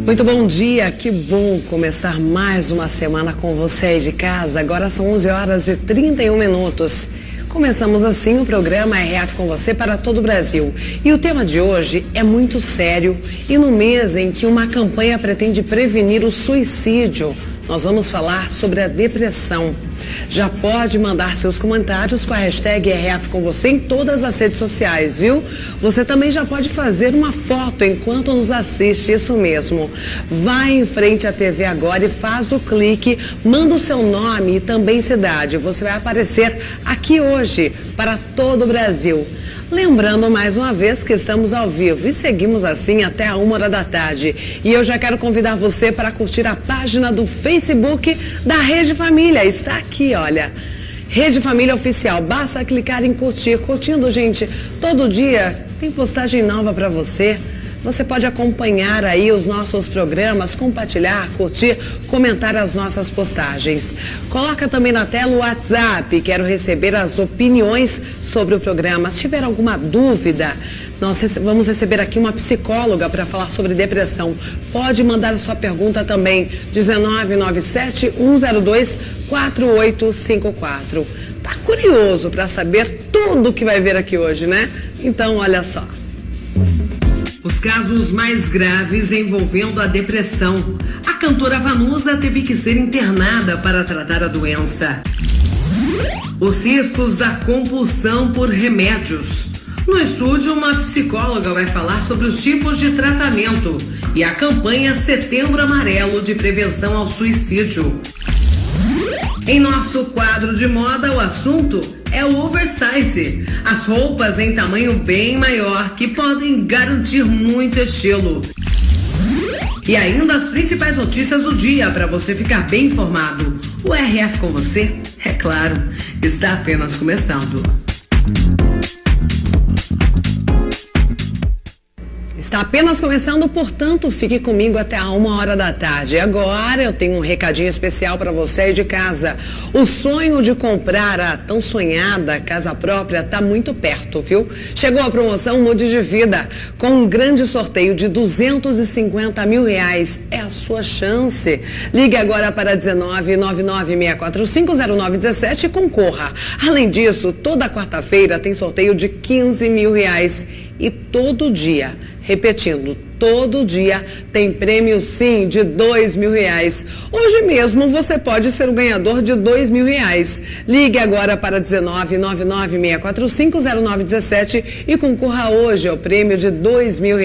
Muito bom dia, que bom começar mais uma semana com você aí de casa. Agora são 11 horas e 31 minutos. Começamos assim o programa RF com você para todo o Brasil. E o tema de hoje é muito sério e no mês em que uma campanha pretende prevenir o suicídio, nós vamos falar sobre a depressão. Já pode mandar seus comentários com a hashtag RF com você em todas as redes sociais, viu? Você também já pode fazer uma foto enquanto nos assiste, isso mesmo. Vai em frente à TV agora e faz o clique, manda o seu nome e também cidade. Você vai aparecer aqui hoje para todo o Brasil. Lembrando mais uma vez que estamos ao vivo e seguimos assim até a 1h da tarde. E eu já quero convidar você para curtir a página do Facebook da Rede Família. Está aqui, olha. Rede Família Oficial. Basta clicar em curtir. Curtindo, gente, todo dia tem postagem nova para você. Você pode acompanhar aí os nossos programas, compartilhar, curtir, comentar as nossas postagens. Coloca também na tela o WhatsApp. Quero receber as opiniões sobre o programa. Se tiver alguma dúvida, nós vamos receber aqui uma psicóloga para falar sobre depressão. Pode mandar a sua pergunta também. 1997-102-4854. Tá curioso para saber tudo que vai ver aqui hoje, né? Então, olha só. Os casos mais graves envolvendo a depressão. A cantora Vanusa teve que ser internada para tratar a doença. Os riscos da compulsão por remédios. No estúdio, uma psicóloga vai falar sobre os tipos de tratamento e a campanha Setembro Amarelo de prevenção ao suicídio. Em nosso quadro de moda, o assunto é o oversize. As roupas em tamanho bem maior que podem garantir muito estilo. E ainda as principais notícias do dia para você ficar bem informado. O RF com você, é claro, está apenas começando. Está apenas começando, portanto, fique comigo até a 1h da tarde. Agora eu tenho um recadinho especial para você aí de casa. O sonho de comprar a tão sonhada casa própria está muito perto, viu? Chegou a promoção Mude de Vida, com um grande sorteio de R$250 mil. É a sua chance. Ligue agora para 19-996450917 e concorra. Além disso, toda quarta-feira tem sorteio de R$15 mil. E todo dia, repetindo, todo dia tem prêmio sim de R$2 mil. Hoje mesmo você pode ser o ganhador de R$2 mil. Ligue agora para 19-996450917 e concorra hoje ao prêmio de R$2 mil.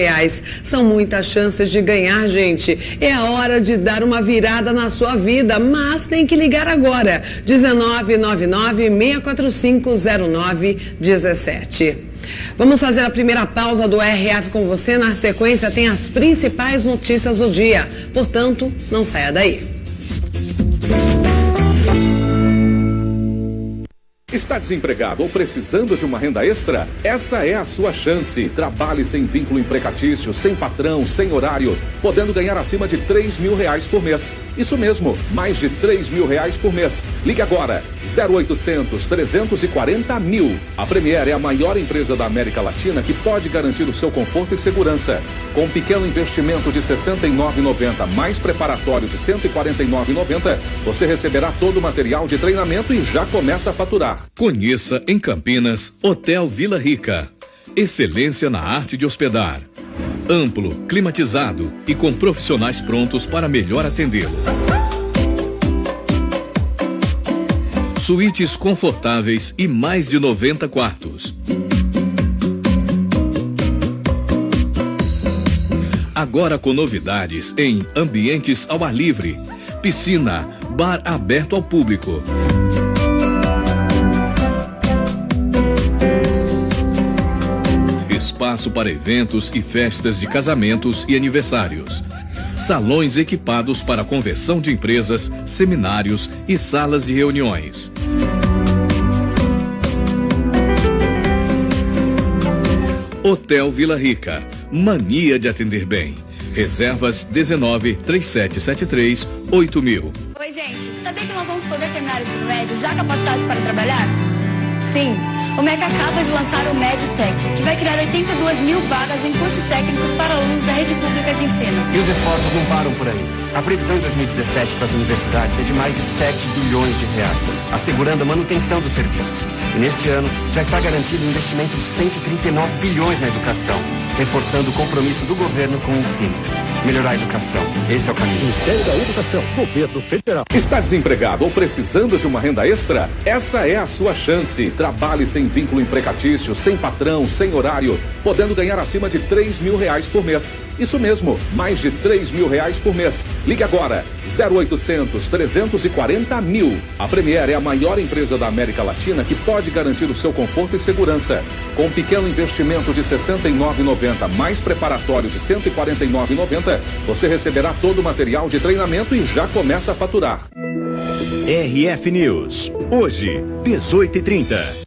São muitas chances de ganhar, gente. É a hora de dar uma virada na sua vida, mas tem que ligar agora. 1999-645-0917. Vamos fazer a primeira pausa do RF com você. Na sequência tem as principais notícias do dia. Portanto, não saia daí. Está desempregado ou precisando de uma renda extra? Essa é a sua chance. Trabalhe sem vínculo empregatício, sem patrão, sem horário, podendo ganhar acima de R$3 mil por mês. Isso mesmo, mais de R$3 mil por mês. Ligue agora, 0800-340-1000. A Premier é a maior empresa da América Latina que pode garantir o seu conforto e segurança. Com um pequeno investimento de R$ 69,90 mais preparatório de R$ 149,90, você receberá todo o material de treinamento e já começa a faturar. Conheça em Campinas Hotel Vila Rica. Excelência na arte de hospedar. Amplo, climatizado e com profissionais prontos para melhor atendê-lo. Suítes confortáveis e mais de 90 quartos. Agora com novidades em ambientes ao ar livre, piscina, bar aberto ao público. Espaço para eventos e festas de casamentos e aniversários. Salões equipados para convenção de empresas, seminários e salas de reuniões. Hotel Vila Rica. Mania de atender bem. Reservas 19-3773-8000. Oi, gente. Sabia que nós vamos poder terminar o ensino médio já capacitados para trabalhar? Sim. O MEC acaba de lançar o MedTech, que vai criar 82 mil vagas em cursos técnicos para alunos da rede pública de ensino. E os esforços não param por aí. A previsão em 2017 para as universidades é de mais de 7 bilhões de reais, assegurando a manutenção dos serviços. E neste ano já está garantido um investimento de 139 bilhões na educação, reforçando o compromisso do governo com o ensino. Melhorar a educação, esse é o caminho. Ministério da Educação, Governo Federal. Está desempregado ou precisando de uma renda extra? Essa é a sua chance. Trabalhe sem vínculo empregatício, sem patrão, sem horário, podendo ganhar acima de R$3.000 por mês. Isso mesmo, mais de R$3.000 por mês. Ligue agora, 0800 340 1000. A Premier é a maior empresa da América Latina que pode garantir o seu conforto e segurança. Com um pequeno investimento de R$ 69,90 mais preparatório de R$ 149,90, você receberá todo o material de treinamento e já começa a faturar. RF News, hoje, 18h30.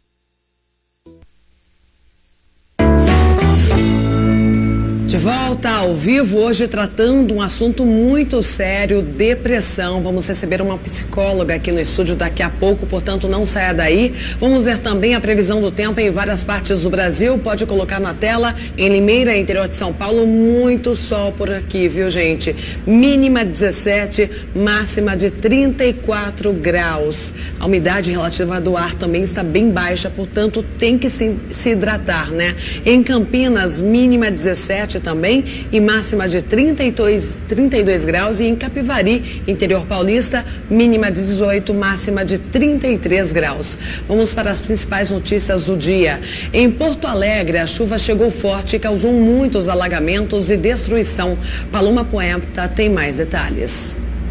De volta ao vivo, hoje tratando um assunto muito sério, depressão. Vamos receber uma psicóloga aqui no estúdio daqui a pouco, portanto não saia daí. Vamos ver também a previsão do tempo em várias partes do Brasil. Pode colocar na tela, em Limeira, interior de São Paulo, muito sol por aqui, viu gente? Mínima 17, máxima de 34 graus. A umidade relativa do ar também está bem baixa, portanto tem que se hidratar, né? Em Campinas, mínima 17 também e máxima de 32 graus, e em Capivari, interior paulista, mínima de 18, máxima de 33 graus. Vamos para as principais notícias do dia. Em Porto Alegre, a chuva chegou forte e causou muitos alagamentos e destruição. Paloma Poeta tem mais detalhes.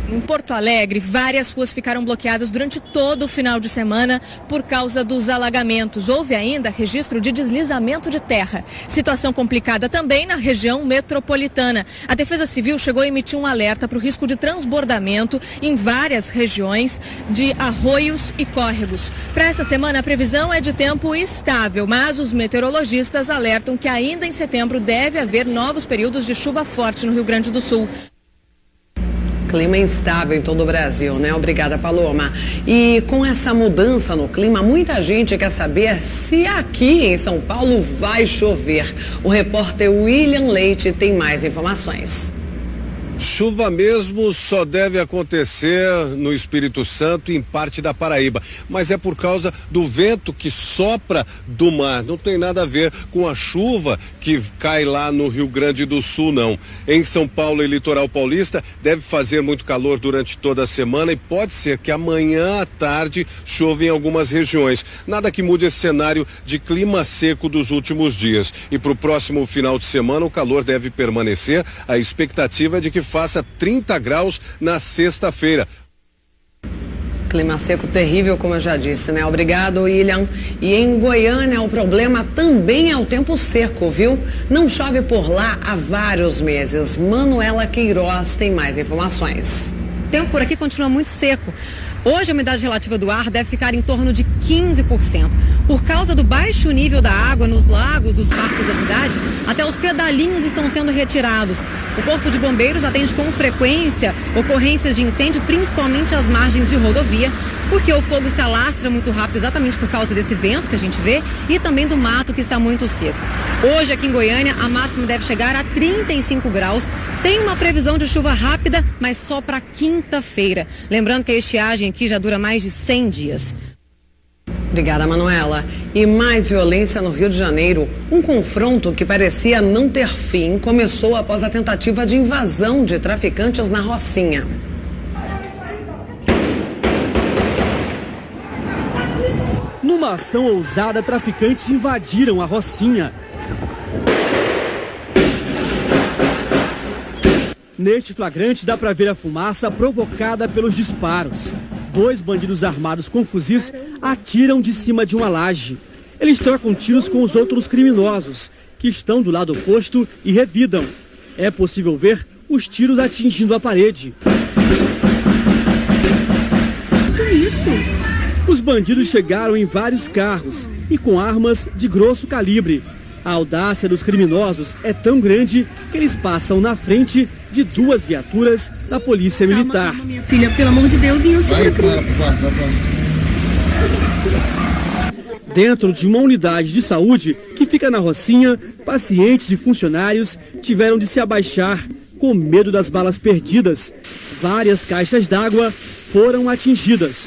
Em Porto Alegre, várias ruas ficaram bloqueadas durante todo o final de semana por causa dos alagamentos. Houve ainda registro de deslizamento de terra. Situação complicada também na região metropolitana. A Defesa Civil chegou a emitir um alerta para o risco de transbordamento em várias regiões de arroios e córregos. Para essa semana, a previsão é de tempo estável, mas os meteorologistas alertam que ainda em setembro deve haver novos períodos de chuva forte no Rio Grande do Sul. Clima instável em todo o Brasil, né? Obrigada, Paloma. E com essa mudança no clima, muita gente quer saber se aqui em São Paulo vai chover. O repórter William Leite tem mais informações. Chuva mesmo só deve acontecer no Espírito Santo e em parte da Paraíba, mas é por causa do vento que sopra do mar, não tem nada a ver com a chuva que cai lá no Rio Grande do Sul, não. Em São Paulo e litoral paulista deve fazer muito calor durante toda a semana e pode ser que amanhã à tarde chova em algumas regiões. Nada que mude esse cenário de clima seco dos últimos dias. E para o próximo final de semana o calor deve permanecer. A expectativa é de que faça 30 graus na sexta-feira. Clima seco terrível, como eu já disse, né? Obrigado, William. E em Goiânia, o problema também é o tempo seco, viu? Não chove por lá há vários meses. Manuela Queiroz tem mais informações. O tempo por aqui continua muito seco. Hoje a umidade relativa do ar deve ficar em torno de 15%. Por causa do baixo nível da água nos lagos dos parques da cidade, até os pedalinhos estão sendo retirados. O Corpo de Bombeiros atende com frequência ocorrências de incêndio, principalmente às margens de rodovia, porque o fogo se alastra muito rápido exatamente por causa desse vento que a gente vê e também do mato que está muito seco. Hoje aqui em Goiânia a máxima deve chegar a 35 graus. Tem uma previsão de chuva rápida, mas só para quinta-feira. Lembrando que a estiagem aqui já dura mais de 100 dias. Obrigada, Manuela. E mais violência no Rio de Janeiro. Um confronto que parecia não ter fim começou após a tentativa de invasão de traficantes na Rocinha. Numa ação ousada, traficantes invadiram a Rocinha. Neste flagrante dá para ver a fumaça provocada pelos disparos. 2 bandidos armados com fuzis atiram de cima de uma laje. Eles trocam tiros com os outros criminosos, que estão do lado oposto e revidam. É possível ver os tiros atingindo a parede. Que isso? Os bandidos chegaram em vários carros e com armas de grosso calibre. A audácia dos criminosos é tão grande que eles passam na frente de 2 viaturas da Polícia Militar. Calma, minha filha, pelo amor de Deus, Dentro de uma unidade de saúde que fica na Rocinha, pacientes e funcionários tiveram de se abaixar com medo das balas perdidas. Várias caixas d'água foram atingidas.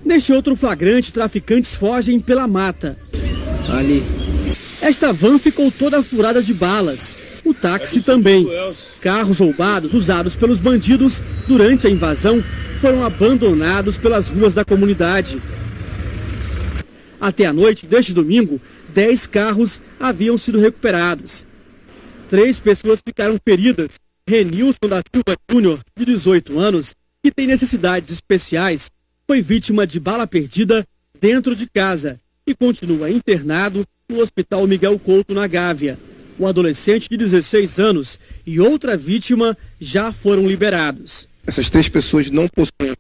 Neste outro flagrante, traficantes fogem pela mata. Ali. Esta van ficou toda furada de balas. O táxi também. Carros roubados usados pelos bandidos durante a invasão foram abandonados pelas ruas da comunidade. Até a noite deste domingo, 10 carros haviam sido recuperados. 3 pessoas ficaram feridas. Renilson da Silva Júnior, de 18 anos, que tem necessidades especiais, foi vítima de bala perdida dentro de casa e continua internado no Hospital Miguel Couto, na Gávea. O adolescente de 16 anos e outra vítima já foram liberados. Essas 3 pessoas não possuem.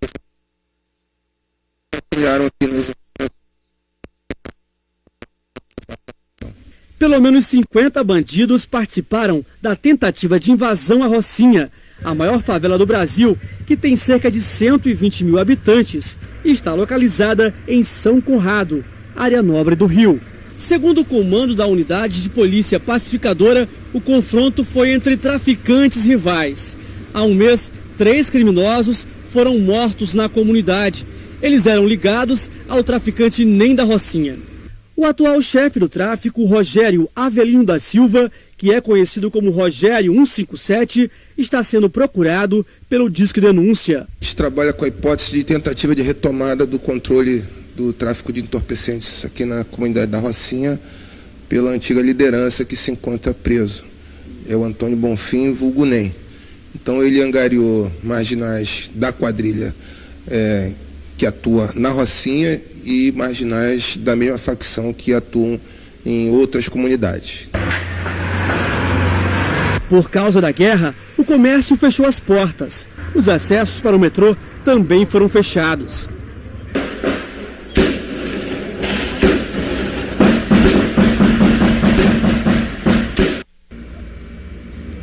Pelo menos 50 bandidos participaram da tentativa de invasão à Rocinha, a maior favela do Brasil, que tem cerca de 120 mil habitantes e está localizada em São Conrado, área nobre do Rio. Segundo o comando da unidade de polícia pacificadora, o confronto foi entre traficantes rivais. Há um mês, 3 criminosos foram mortos na comunidade. Eles eram ligados ao traficante Nem da Rocinha. O atual chefe do tráfico, Rogério Avelino da Silva, que é conhecido como Rogério 157, está sendo procurado pelo Disque Denúncia. A gente trabalha com a hipótese de tentativa de retomada do controle do tráfico de entorpecentes aqui na comunidade da Rocinha pela antiga liderança que se encontra preso. É o Antônio Bonfim, vulgo Nem. Então ele angariou marginais da quadrilha que atua na Rocinha e marginais da mesma facção que atuam em outras comunidades. Por causa da guerra, o comércio fechou as portas. Os acessos para o metrô também foram fechados.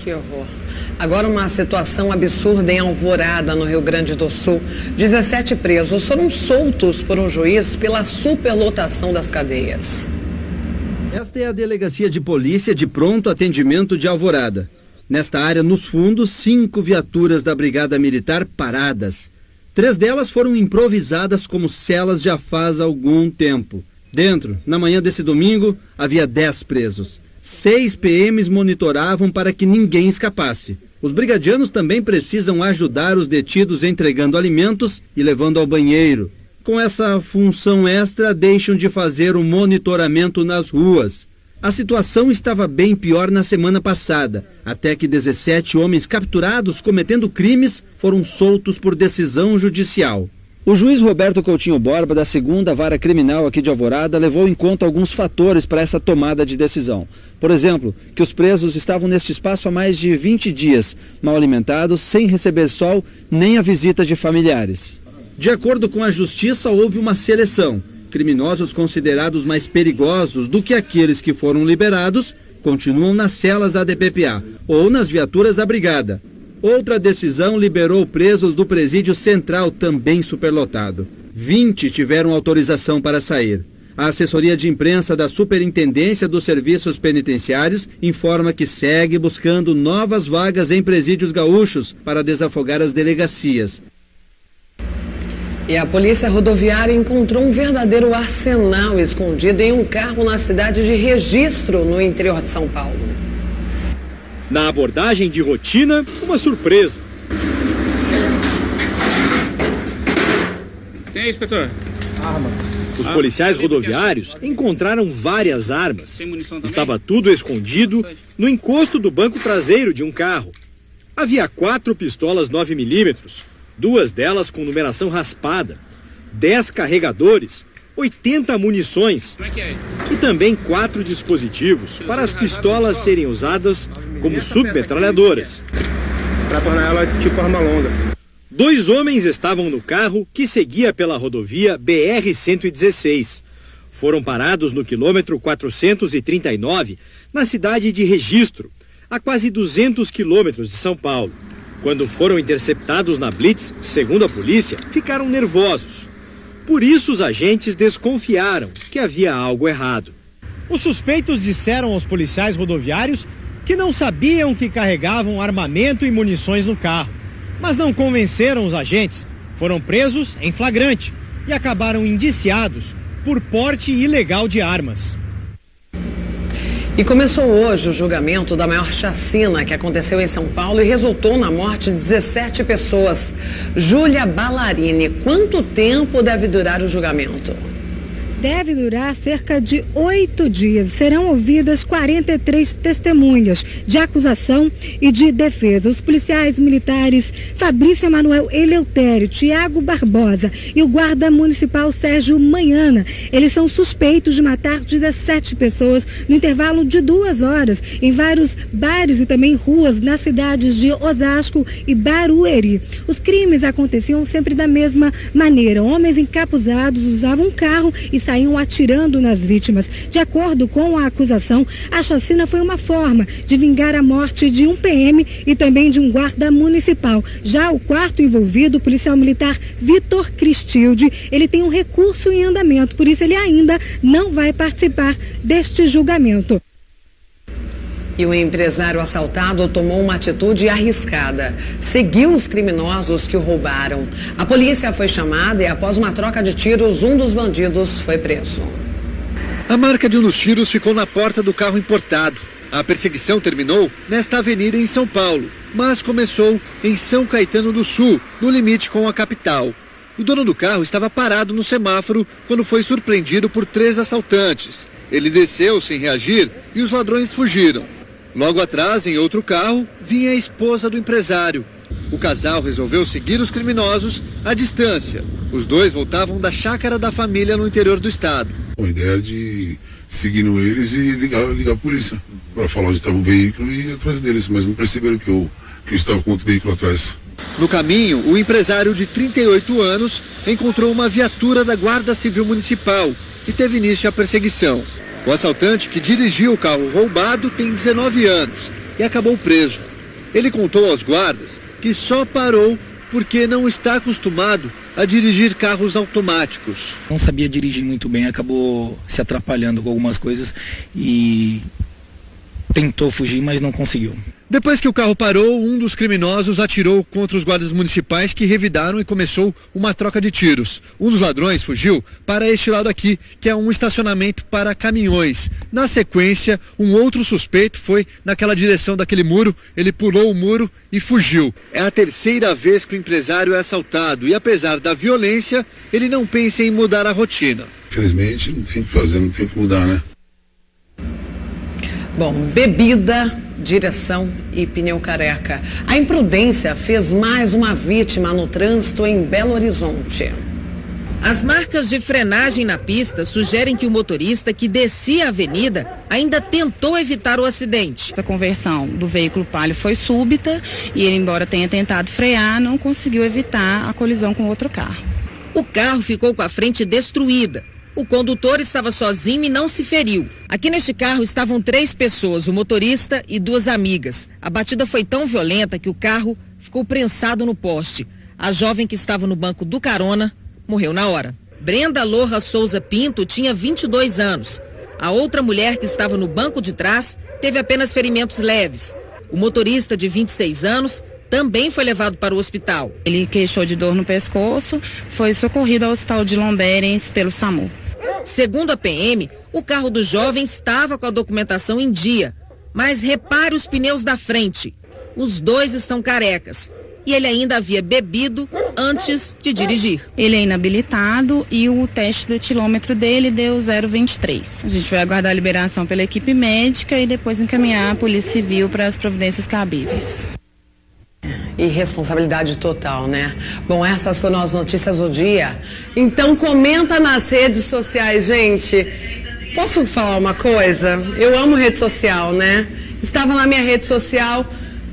Que horror. Agora uma situação absurda em Alvorada, no Rio Grande do Sul. 17 presos foram soltos por um juiz pela superlotação das cadeias. Esta é a delegacia de polícia de pronto atendimento de Alvorada. Nesta área, nos fundos, 5 viaturas da Brigada Militar paradas. 3 delas foram improvisadas como celas já faz algum tempo. Dentro, na manhã desse domingo, havia 10 presos. 6 PMs monitoravam para que ninguém escapasse. Os brigadianos também precisam ajudar os detidos entregando alimentos e levando ao banheiro. Com essa função extra, deixam de fazer o monitoramento nas ruas. A situação estava bem pior na semana passada, até que 17 homens capturados cometendo crimes foram soltos por decisão judicial. O juiz Roberto Coutinho Borba, da 2ª Vara Criminal aqui de Alvorada, levou em conta alguns fatores para essa tomada de decisão. Por exemplo, que os presos estavam neste espaço há mais de 20 dias, mal alimentados, sem receber sol nem a visita de familiares. De acordo com a Justiça, houve uma seleção. Criminosos considerados mais perigosos do que aqueles que foram liberados continuam nas celas da DPPA ou nas viaturas da Brigada. Outra decisão liberou presos do presídio central, também superlotado. 20 tiveram autorização para sair. A assessoria de imprensa da Superintendência dos Serviços Penitenciários informa que segue buscando novas vagas em presídios gaúchos para desafogar as delegacias. E a Polícia Rodoviária encontrou um verdadeiro arsenal escondido em um carro na cidade de Registro, no interior de São Paulo. Na abordagem de rotina, uma surpresa. Quem é, inspetor? Arma. Os policiais rodoviários encontraram várias armas. Estava tudo escondido no encosto do banco traseiro de um carro. Havia 4 pistolas 9mm, 2 delas com numeração raspada, 10 carregadores, 80 munições e também 4 dispositivos para as pistolas serem usadas como submetralhadoras. Para tornar ela tipo arma longa. 2 homens estavam no carro que seguia pela rodovia BR-116. Foram parados no quilômetro 439, na cidade de Registro, a quase 200 quilômetros de São Paulo. Quando foram interceptados na blitz, segundo a polícia, ficaram nervosos. Por isso os agentes desconfiaram que havia algo errado. Os suspeitos disseram aos policiais rodoviários que não sabiam que carregavam armamento e munições no carro, mas não convenceram os agentes. Foram presos em flagrante e acabaram indiciados por porte ilegal de armas. E começou hoje o julgamento da maior chacina que aconteceu em São Paulo e resultou na morte de 17 pessoas. Júlia Ballarini, quanto tempo deve durar o julgamento? Deve durar cerca de 8 dias. Serão ouvidas 43 testemunhas de acusação e de defesa. Os policiais militares Fabrício Emanuel Eleutério, Tiago Barbosa e o guarda municipal Sérgio Manhana. Eles são suspeitos de matar 17 pessoas no intervalo de 2 horas em vários bares e também ruas nas cidades de Osasco e Barueri. Os crimes aconteciam sempre da mesma maneira. Homens encapuzados usavam um carro e saíam atirando nas vítimas. De acordo com a acusação, a chacina foi uma forma de vingar a morte de um PM e também de um guarda municipal. Já o quarto envolvido, o policial militar Vitor Cristilde, ele tem um recurso em andamento, por isso ele ainda não vai participar deste julgamento. E o empresário assaltado tomou uma atitude arriscada. Seguiu os criminosos que o roubaram. A polícia foi chamada e após uma troca de tiros, um dos bandidos foi preso. A marca de um dos tiros ficou na porta do carro importado. A perseguição terminou nesta avenida em São Paulo, mas começou em São Caetano do Sul, no limite com a capital. O dono do carro estava parado no semáforo quando foi surpreendido por 3 assaltantes. Ele desceu sem reagir e os ladrões fugiram. Logo atrás, em outro carro, vinha a esposa do empresário. O casal resolveu seguir os criminosos à distância. Os dois voltavam da chácara da família no interior do estado. Com a ideia de seguir eles e ligar a polícia para falar onde estava o veículo e ir atrás deles, mas não perceberam que eu estava com outro veículo atrás. No caminho, o empresário de 38 anos encontrou uma viatura da Guarda Civil Municipal e teve início a perseguição. O assaltante que dirigiu o carro roubado tem 19 anos e acabou preso. Ele contou aos guardas que só parou porque não está acostumado a dirigir carros automáticos. Não sabia dirigir muito bem, acabou se atrapalhando com algumas coisas e tentou fugir, mas não conseguiu. Depois que o carro parou, um dos criminosos atirou contra os guardas municipais que revidaram e começou uma troca de tiros. Um dos ladrões fugiu para este lado aqui, que é um estacionamento para caminhões. Na sequência, um outro suspeito foi naquela direção daquele muro, ele pulou o muro e fugiu. É a terceira vez que o empresário é assaltado e apesar da violência, ele não pensa em mudar a rotina. Infelizmente, não tem o que fazer, não tem o que mudar, né? Bom, bebida, direção e pneu careca. A imprudência fez mais uma vítima no trânsito em Belo Horizonte. As marcas de frenagem na pista sugerem que o motorista que descia a avenida ainda tentou evitar o acidente. A conversão do veículo Palio foi súbita e ele, embora tenha tentado frear, não conseguiu evitar a colisão com outro carro. O carro ficou com a frente destruída. O condutor estava sozinho e não se feriu. Aqui neste carro estavam 3 pessoas, o motorista e 2 amigas. A batida foi tão violenta que o carro ficou prensado no poste. A jovem que estava no banco do carona morreu na hora. Brenda Loha Souza Pinto tinha 22 anos. A outra mulher que estava no banco de trás teve apenas ferimentos leves. O motorista de 26 anos também foi levado para o hospital. Ele queixou de dor no pescoço, foi socorrido ao hospital de Lomberens pelo SAMU. Segundo a PM, o carro do jovem estava com a documentação em dia, mas repare os pneus da frente. Os 2 estão carecas e ele ainda havia bebido antes de dirigir. Ele é inabilitado e o teste do etilômetro dele deu 0,23. A gente vai aguardar a liberação pela equipe médica e depois encaminhar a Polícia Civil para as providências cabíveis. Irresponsabilidade total, né? Bom, essas foram as notícias do dia. Então comenta nas redes sociais, gente. Posso falar uma coisa? Eu amo rede social, né? Estava na minha rede social,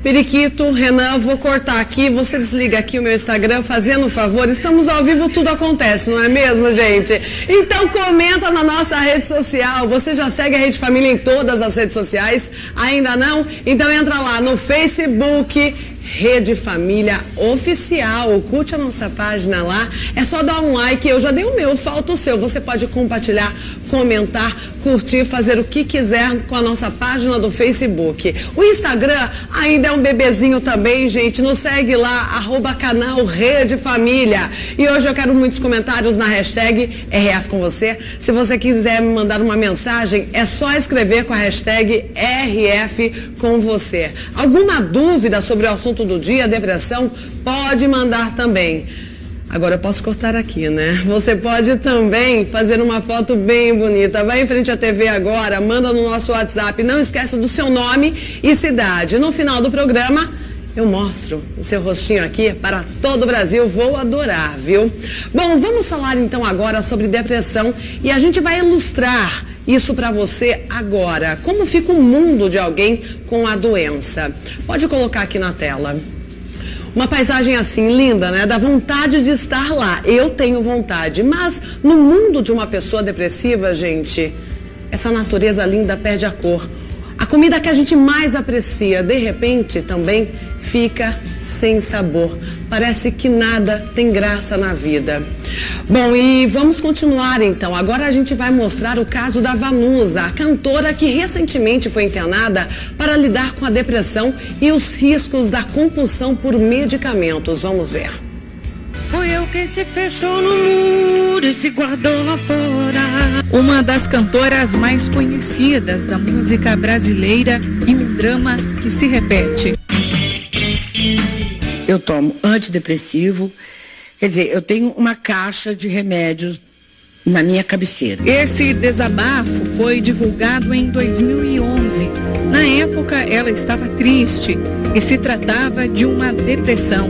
Periquito, Renan, vou cortar aqui, você desliga aqui o meu Instagram, fazendo um favor, estamos ao vivo, tudo acontece, não é mesmo, gente? Então comenta na nossa rede social, você já segue a Rede Família em todas as redes sociais? Ainda não? Então entra lá no Facebook, Rede Família Oficial. Curte a nossa página lá. É só dar um like. Eu já dei o meu, falta o seu. Você pode compartilhar, comentar, curtir, fazer o que quiser com a nossa página do Facebook. O Instagram ainda é um bebezinho também, gente. Nos segue lá, @canal Rede Família. E hoje eu quero muitos comentários na hashtag RF com você. Se você quiser me mandar uma mensagem, é só escrever com a hashtag RF com você. Alguma dúvida sobre o assunto do dia, depressão, pode mandar também. Agora eu posso cortar aqui, né? Você pode também fazer uma foto bem bonita. Vai em frente à TV agora, manda no nosso WhatsApp. Não esqueça do seu nome e cidade. No final do programa, eu mostro o seu rostinho aqui para todo o Brasil. Vou adorar, viu? Bom, vamos falar então agora sobre depressão e a gente vai ilustrar isso para você agora. Como fica o mundo de alguém com a doença? Pode colocar aqui na tela. Uma paisagem assim, linda, né? Dá vontade de estar lá. Eu tenho vontade. Mas no mundo de uma pessoa depressiva, gente, essa natureza linda perde a cor. A comida que a gente mais aprecia, de repente, também fica sem sabor. Parece que nada tem graça na vida. Bom, e vamos continuar então. Agora a gente vai mostrar o caso da Vanusa, a cantora que recentemente foi internada para lidar com a depressão e os riscos da compulsão por medicamentos. Vamos ver. Foi eu quem se fechou no muro e se guardou lá fora. Uma das cantoras mais conhecidas da música brasileira e um drama que se repete. Eu tomo antidepressivo, quer dizer, eu tenho uma caixa de remédios na minha cabeceira. Esse desabafo foi divulgado em 2011. Na época, ela estava triste e se tratava de uma depressão.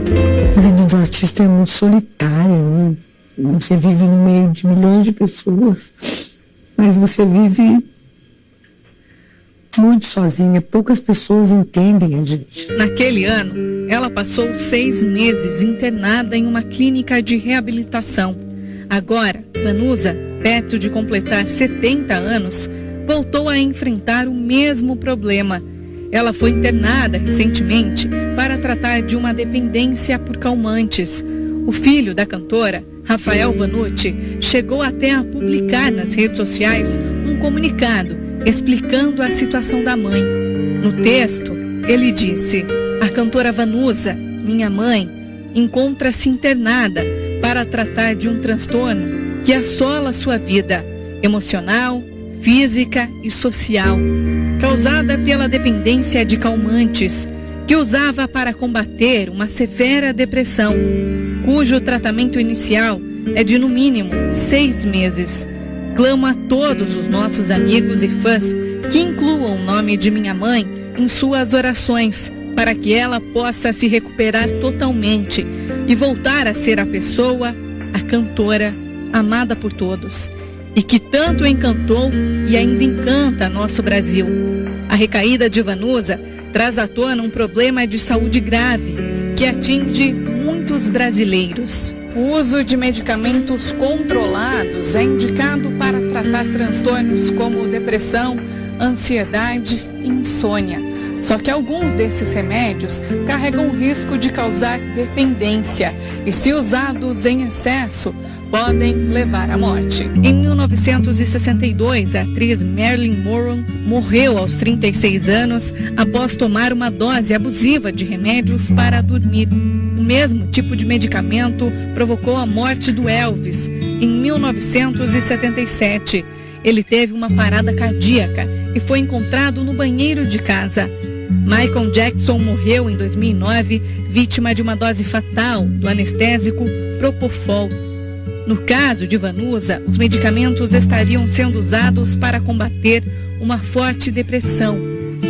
A vida do artista é muito solitária, né? Você vive no meio de milhões de pessoas, mas você vive muito sozinha. Poucas pessoas entendem a gente. Naquele ano, ela passou 6 meses internada em uma clínica de reabilitação. Agora, Vanusa, perto de completar 70 anos, voltou a enfrentar o mesmo problema. Ela foi internada recentemente para tratar de uma dependência por calmantes. O filho da cantora, Rafael Vanucci, chegou até a publicar nas redes sociais um comunicado explicando a situação da mãe. No texto, ele disse: a cantora Vanusa, minha mãe, encontra-se internada para tratar de um transtorno que assola sua vida emocional, física e social, causada pela dependência de calmantes, que usava para combater uma severa depressão, cujo tratamento inicial é de no mínimo 6 meses. Clamo a todos os nossos amigos e fãs que incluam o nome de minha mãe em suas orações, para que ela possa se recuperar totalmente e voltar a ser a pessoa, a cantora, amada por todos, e que tanto encantou e ainda encanta nosso Brasil. A recaída de Vanusa traz à tona um problema de saúde grave que atinge muitos brasileiros. O uso de medicamentos controlados é indicado para tratar transtornos como depressão, ansiedade e insônia. Só que alguns desses remédios carregam o risco de causar dependência e, se usados em excesso, podem levar à morte. Em 1962, a atriz Marilyn Monroe morreu aos 36 anos após tomar uma dose abusiva de remédios para dormir. O mesmo tipo de medicamento provocou a morte do Elvis em 1977. Ele teve uma parada cardíaca e foi encontrado no banheiro de casa. Michael Jackson morreu em 2009, vítima de uma dose fatal do anestésico Propofol. No caso de Vanusa, os medicamentos estariam sendo usados para combater uma forte depressão.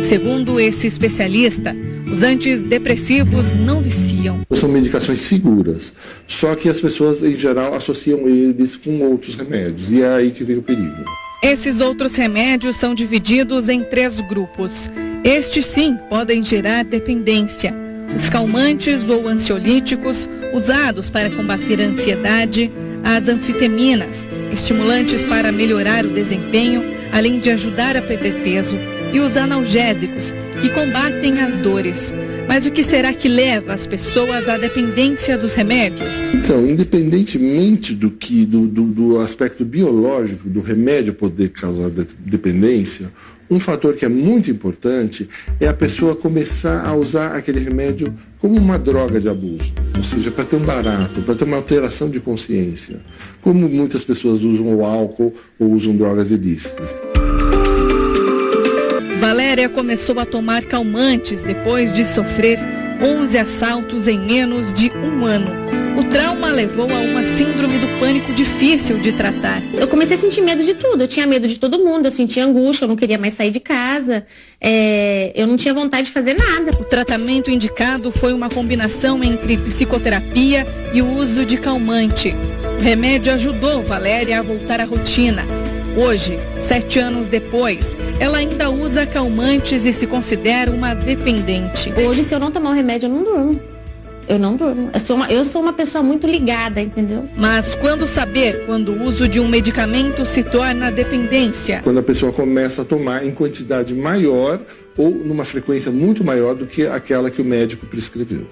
Segundo esse especialista, os antidepressivos não viciam. São medicações seguras, só que as pessoas em geral associam eles com outros remédios, e é aí que vem o perigo. Esses outros remédios são divididos em 3 grupos. Estes sim podem gerar dependência. Os calmantes ou ansiolíticos, usados para combater a ansiedade, as anfetaminas, estimulantes para melhorar o desempenho, além de ajudar a perder peso, e os analgésicos, que combatem as dores. Mas o que será que leva as pessoas à dependência dos remédios? Então, independentemente do aspecto biológico do remédio poder causar dependência, um fator que é muito importante é a pessoa começar a usar aquele remédio como uma droga de abuso, ou seja, para ter um barato, para ter uma alteração de consciência, como muitas pessoas usam o álcool ou usam drogas ilícitas. Valéria começou a tomar calmantes depois de sofrer 11 assaltos em menos de um ano. O trauma levou a uma síndrome do pânico difícil de tratar. Eu comecei a sentir medo de tudo. Eu tinha medo de todo mundo, eu sentia angústia, eu não queria mais sair de casa. Eu não tinha vontade de fazer nada. O tratamento indicado foi uma combinação entre psicoterapia e o uso de calmante. O remédio ajudou Valéria a voltar à rotina. Hoje, 7 anos depois, ela ainda usa calmantes e se considera uma dependente. Hoje, se eu não tomar o remédio, eu não durmo. Eu não durmo. Eu sou uma pessoa muito ligada, entendeu? Mas quando saber quando o uso de um medicamento se torna dependência? Quando a pessoa começa a tomar em quantidade maior ou numa frequência muito maior do que aquela que o médico prescreveu.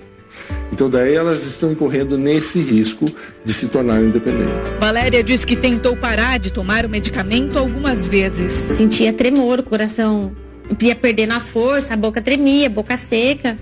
Então daí elas estão incorrendo nesse risco de se tornarem dependentes. Valéria diz que tentou parar de tomar o medicamento algumas vezes. Sentia tremor, o coração ia perdendo as forças, a boca tremia, a boca seca.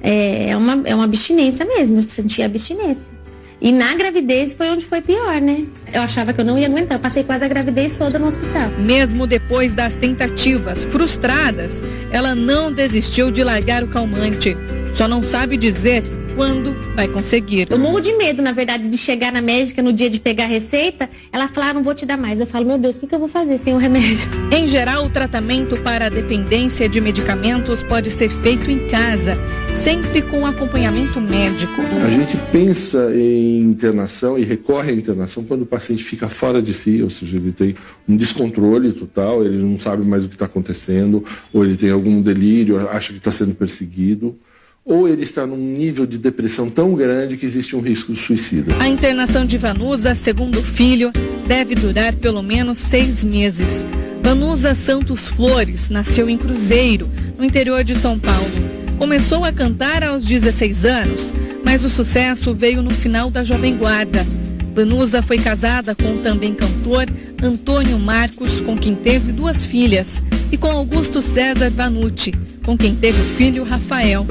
É uma abstinência mesmo, eu sentia abstinência. E na gravidez foi onde foi pior, né? Eu achava que eu não ia aguentar, eu passei quase a gravidez toda no hospital. Mesmo depois das tentativas frustradas, ela não desistiu de largar o calmante. Só não sabe dizer quando vai conseguir. Eu morro de medo, na verdade, de chegar na médica no dia de pegar a receita, ela falar, não vou te dar mais. Eu falo, meu Deus, o que eu vou fazer sem o remédio? Em geral, o tratamento para a dependência de medicamentos pode ser feito em casa, sempre com acompanhamento médico. A gente pensa em internação e recorre à internação quando o paciente fica fora de si, ou seja, ele tem um descontrole total, ele não sabe mais o que está acontecendo, ou ele tem algum delírio, acha que está sendo perseguido, ou ele está num nível de depressão tão grande que existe um risco de suicídio. A internação de Vanusa, segundo o filho, deve durar pelo menos 6 meses. Vanusa Santos Flores nasceu em Cruzeiro, no interior de São Paulo. Começou a cantar aos 16 anos, mas o sucesso veio no final da Jovem Guarda. Vanusa foi casada com o também cantor Antônio Marcos, com quem teve 2 filhas, e com Augusto César Vanucci, com quem teve o filho Rafael.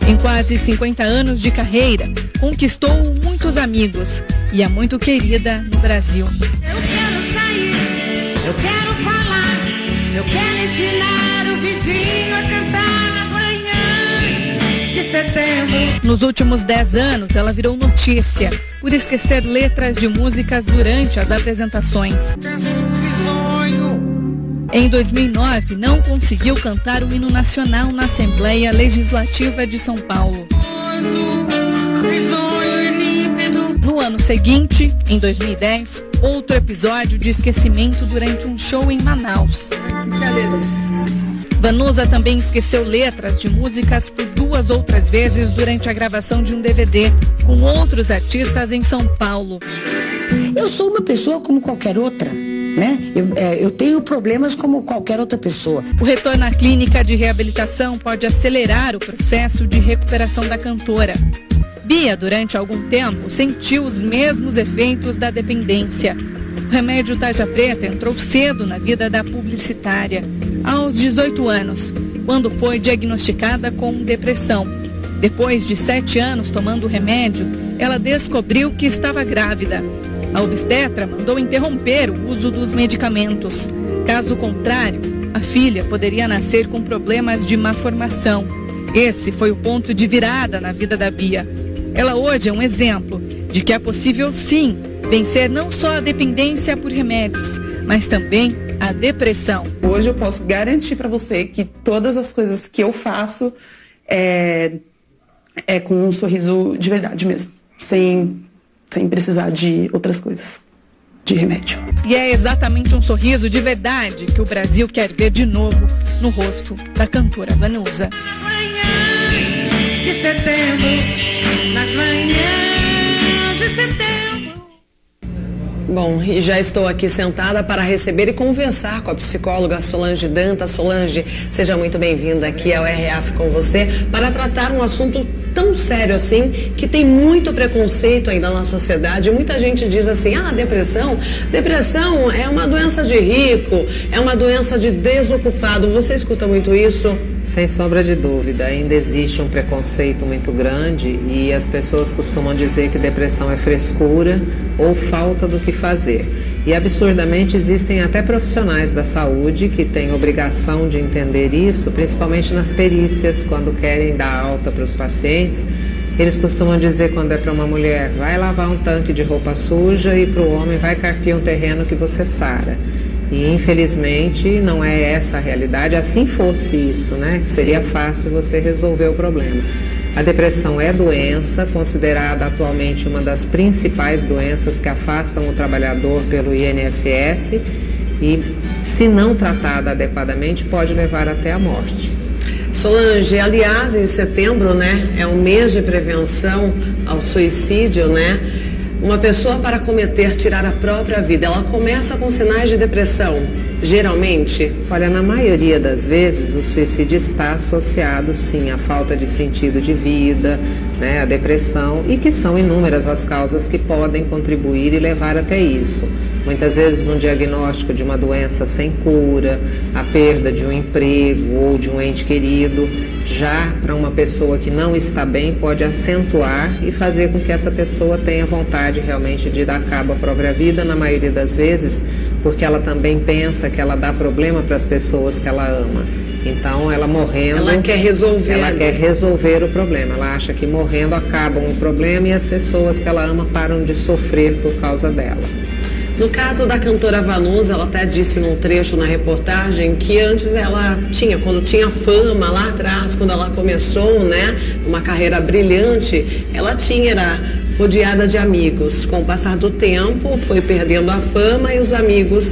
Em quase 50 anos de carreira, conquistou muitos amigos e é muito querida no Brasil. Eu quero sair, eu quero falar, eu quero ensinar o vizinho a cantar nas manhãs de setembro. Nos últimos 10 anos, ela virou notícia por esquecer letras de músicas durante as apresentações. Em 2009, não conseguiu cantar o hino nacional na Assembleia Legislativa de São Paulo. No ano seguinte, em 2010, outro episódio de esquecimento durante um show em Manaus. Vanusa também esqueceu letras de músicas por 2 outras vezes durante a gravação de um DVD com outros artistas em São Paulo. Eu sou uma pessoa como qualquer outra, né? Eu tenho problemas como qualquer outra pessoa. O retorno à clínica de reabilitação pode acelerar o processo de recuperação da cantora. Bia, durante algum tempo, sentiu os mesmos efeitos da dependência. O remédio tarja preta entrou cedo na vida da publicitária, aos 18 anos, quando foi diagnosticada com depressão. Depois de 7 anos tomando o remédio, ela descobriu que estava grávida. A obstetra mandou interromper o uso dos medicamentos. Caso contrário, a filha poderia nascer com problemas de má formação. Esse foi o ponto de virada na vida da Bia. Ela hoje é um exemplo de que é possível, sim, vencer não só a dependência por remédios, mas também a depressão. Hoje eu posso garantir para você que todas as coisas que eu faço é com um sorriso de verdade mesmo, sem precisar de outras coisas, de remédio. E é exatamente um sorriso de verdade que o Brasil quer ver de novo no rosto da cantora Vanusa. De setembro, nas manhãs de setembro. Bom, e já estou aqui sentada para receber e conversar com a psicóloga Solange Dantas. Solange, seja muito bem-vinda aqui ao RF com você para tratar um assunto tão sério assim, que tem muito preconceito ainda na sociedade. Muita gente diz assim, depressão é uma doença de rico, é uma doença de desocupado. Você escuta muito isso? Sem sombra de dúvida, ainda existe um preconceito muito grande e as pessoas costumam dizer que depressão é frescura ou falta do que fazer. E absurdamente existem até profissionais da saúde que têm obrigação de entender isso, principalmente nas perícias, quando querem dar alta para os pacientes. Eles costumam dizer, quando é para uma mulher, vai lavar um tanque de roupa suja, e para o homem, vai carpir um terreno que você sara. E infelizmente não é essa a realidade. Assim fosse isso, né? Seria fácil você resolver o problema. A depressão é doença, considerada atualmente uma das principais doenças que afastam o trabalhador pelo INSS e, se não tratada adequadamente, pode levar até a morte. Solange, aliás, em setembro, né, é um mês de prevenção ao suicídio, né? Uma pessoa, para tirar a própria vida, ela começa com sinais de depressão, geralmente? Olha, na maioria das vezes o suicídio está associado sim à falta de sentido de vida, né, à depressão, e que são inúmeras as causas que podem contribuir e levar até isso. Muitas vezes um diagnóstico de uma doença sem cura, a perda de um emprego ou de um ente querido, já para uma pessoa que não está bem, pode acentuar e fazer com que essa pessoa tenha vontade realmente de dar cabo à própria vida, na maioria das vezes, porque ela também pensa que ela dá problema para as pessoas que ela ama. Então, ela morrendo... Ela quer resolver. Ela quer resolver o problema. Ela acha que morrendo acabam o problema e as pessoas que ela ama param de sofrer por causa dela. No caso da cantora Vanusa, ela até disse num trecho na reportagem que antes ela quando tinha fama lá atrás, quando ela começou, né, uma carreira brilhante, ela era rodeada de amigos. Com o passar do tempo, foi perdendo a fama e os amigos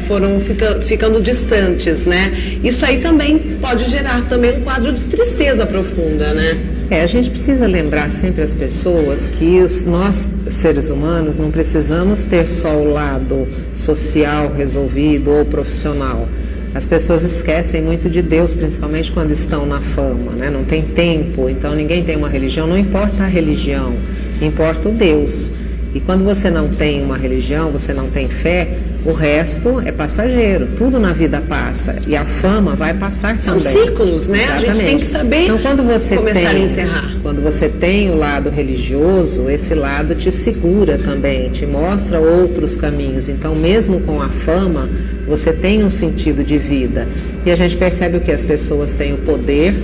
foram ficando distantes, né? Isso aí também pode gerar também um quadro de tristeza profunda, né? A gente precisa lembrar sempre as pessoas que nós, seres humanos, não precisamos ter só o lado social resolvido ou profissional. As pessoas esquecem muito de Deus, principalmente quando estão na fama, né? Não tem tempo, então ninguém tem uma religião, não importa a religião, importa o Deus. E quando você não tem uma religião, você não tem fé, o resto é passageiro, tudo na vida passa, e a fama vai passar também. São ciclos, né? Exatamente. A gente tem que saber então, quando você começar a encerrar. Quando você tem o lado religioso, esse lado te segura também, te mostra outros caminhos. Então, mesmo com a fama, você tem um sentido de vida. E a gente percebe que as pessoas têm o poder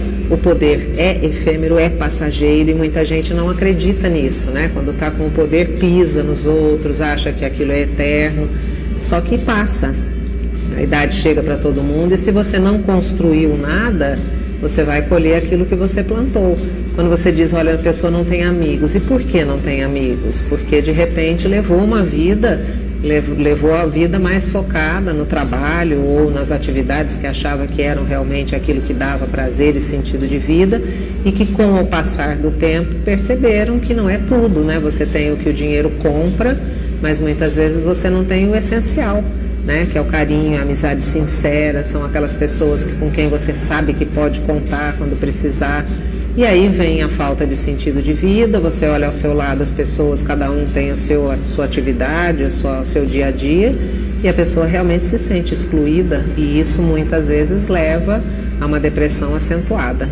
é efêmero, é passageiro, e muita gente não acredita nisso, né? Quando está com o poder, pisa nos outros, acha que aquilo é eterno. Só que passa, a idade chega para todo mundo, e se você não construiu nada, você vai colher aquilo que você plantou. Quando você diz, olha, a pessoa não tem amigos, e por que não tem amigos? Porque de repente levou a vida mais focada no trabalho ou nas atividades que achava que eram realmente aquilo que dava prazer e sentido de vida, e que com o passar do tempo perceberam que não é tudo, né? Você tem o que o dinheiro compra, mas muitas vezes você não tem o essencial, né? Que é o carinho, a amizade sincera, são aquelas pessoas com quem você sabe que pode contar quando precisar. E aí vem a falta de sentido de vida, você olha ao seu lado as pessoas, cada um tem a sua atividade, o seu dia a dia, e a pessoa realmente se sente excluída, e isso muitas vezes leva a uma depressão acentuada.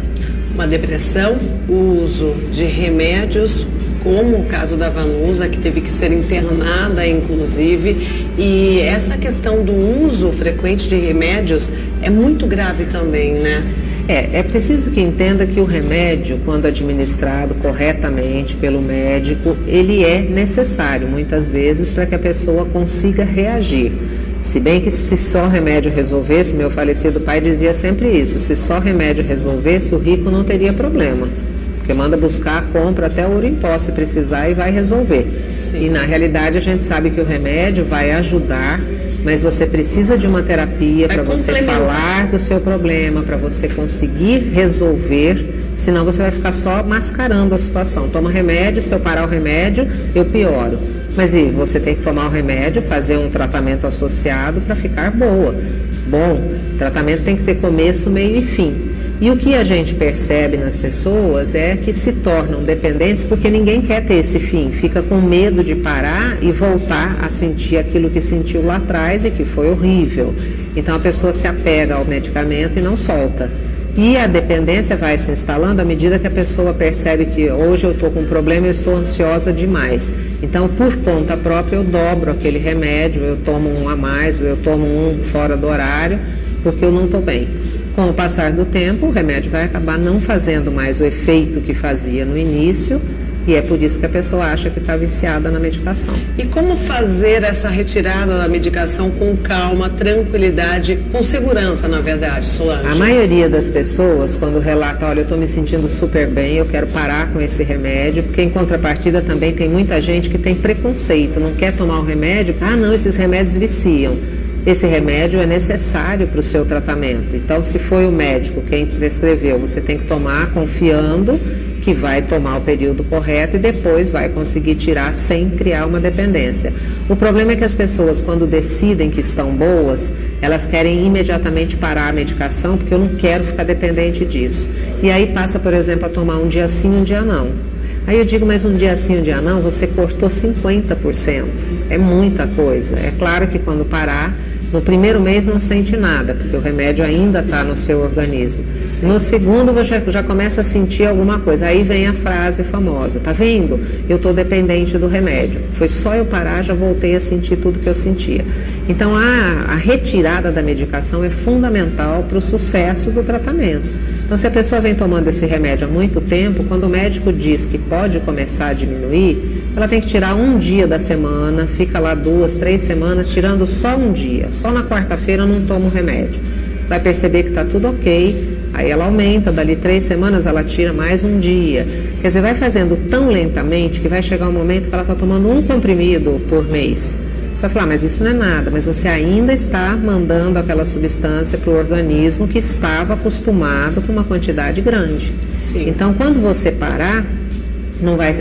Uma depressão, o uso de remédios, como o caso da Vanusa, que teve que ser internada, inclusive, e essa questão do uso frequente de remédios é muito grave também, né? É preciso que entenda que o remédio, quando administrado corretamente pelo médico, ele é necessário, muitas vezes, para que a pessoa consiga reagir. Se bem que se só remédio resolvesse, meu falecido pai dizia sempre isso, se só remédio resolvesse, o rico não teria problema. Porque manda buscar, compra até ouro em pó se precisar e vai resolver. Sim. E na realidade a gente sabe que o remédio vai ajudar, mas você precisa de uma terapia para você falar do seu problema, para você conseguir resolver Senão você vai ficar só mascarando a situação. Toma remédio, se eu parar o remédio, eu pioro. Mas e você tem que tomar o remédio, fazer um tratamento associado para ficar boa. Bom, o tratamento tem que ter começo, meio e fim. E o que a gente percebe nas pessoas é que se tornam dependentes porque ninguém quer ter esse fim. Fica com medo de parar e voltar a sentir aquilo que sentiu lá atrás e que foi horrível. Então a pessoa se apega ao medicamento e não solta. E a dependência vai se instalando à medida que a pessoa percebe que hoje eu estou com um problema e estou ansiosa demais. Então, por conta própria, eu dobro aquele remédio, eu tomo um a mais, ou eu tomo um fora do horário, porque eu não estou bem. Com o passar do tempo, o remédio vai acabar não fazendo mais o efeito que fazia no início, e é por isso que a pessoa acha que está viciada na medicação. E como fazer essa retirada da medicação com calma, tranquilidade, com segurança, na verdade, Solange? A maioria das pessoas, quando relata, olha, eu estou me sentindo super bem, eu quero parar com esse remédio, porque em contrapartida também tem muita gente que tem preconceito, não quer tomar o remédio, não, esses remédios viciam. Esse remédio é necessário para o seu tratamento. Então, se foi o médico quem prescreveu, você tem que tomar confiando que vai tomar o período correto e depois vai conseguir tirar sem criar uma dependência. O problema é que as pessoas, quando decidem que estão boas, elas querem imediatamente parar a medicação, porque eu não quero ficar dependente disso. E aí passa, por exemplo, a tomar um dia sim, um dia não. Aí eu digo, mas um dia sim, um dia não, você cortou 50%. É muita coisa. É claro que quando parar, no primeiro mês não sente nada, porque o remédio ainda está no seu organismo. No segundo você já começa a sentir alguma coisa. Aí vem a frase famosa, tá vendo? Eu estou dependente do remédio. Foi só eu parar, já voltei a sentir tudo que eu sentia. Então a retirada da medicação é fundamental para o sucesso do tratamento. Então se a pessoa vem tomando esse remédio há muito tempo, quando o médico diz que pode começar a diminuir, ela tem que tirar um dia da semana, fica lá 2, 3 semanas tirando só um dia. Só na quarta-feira eu não tomo remédio. Vai perceber que está tudo ok, aí ela aumenta, dali 3 semanas ela tira mais um dia. Quer dizer, vai fazendo tão lentamente que vai chegar um momento que ela está tomando um comprimido por mês. Você vai falar, mas isso não é nada, mas você ainda está mandando aquela substância para o organismo que estava acostumado com uma quantidade grande. Sim. Então, quando você parar,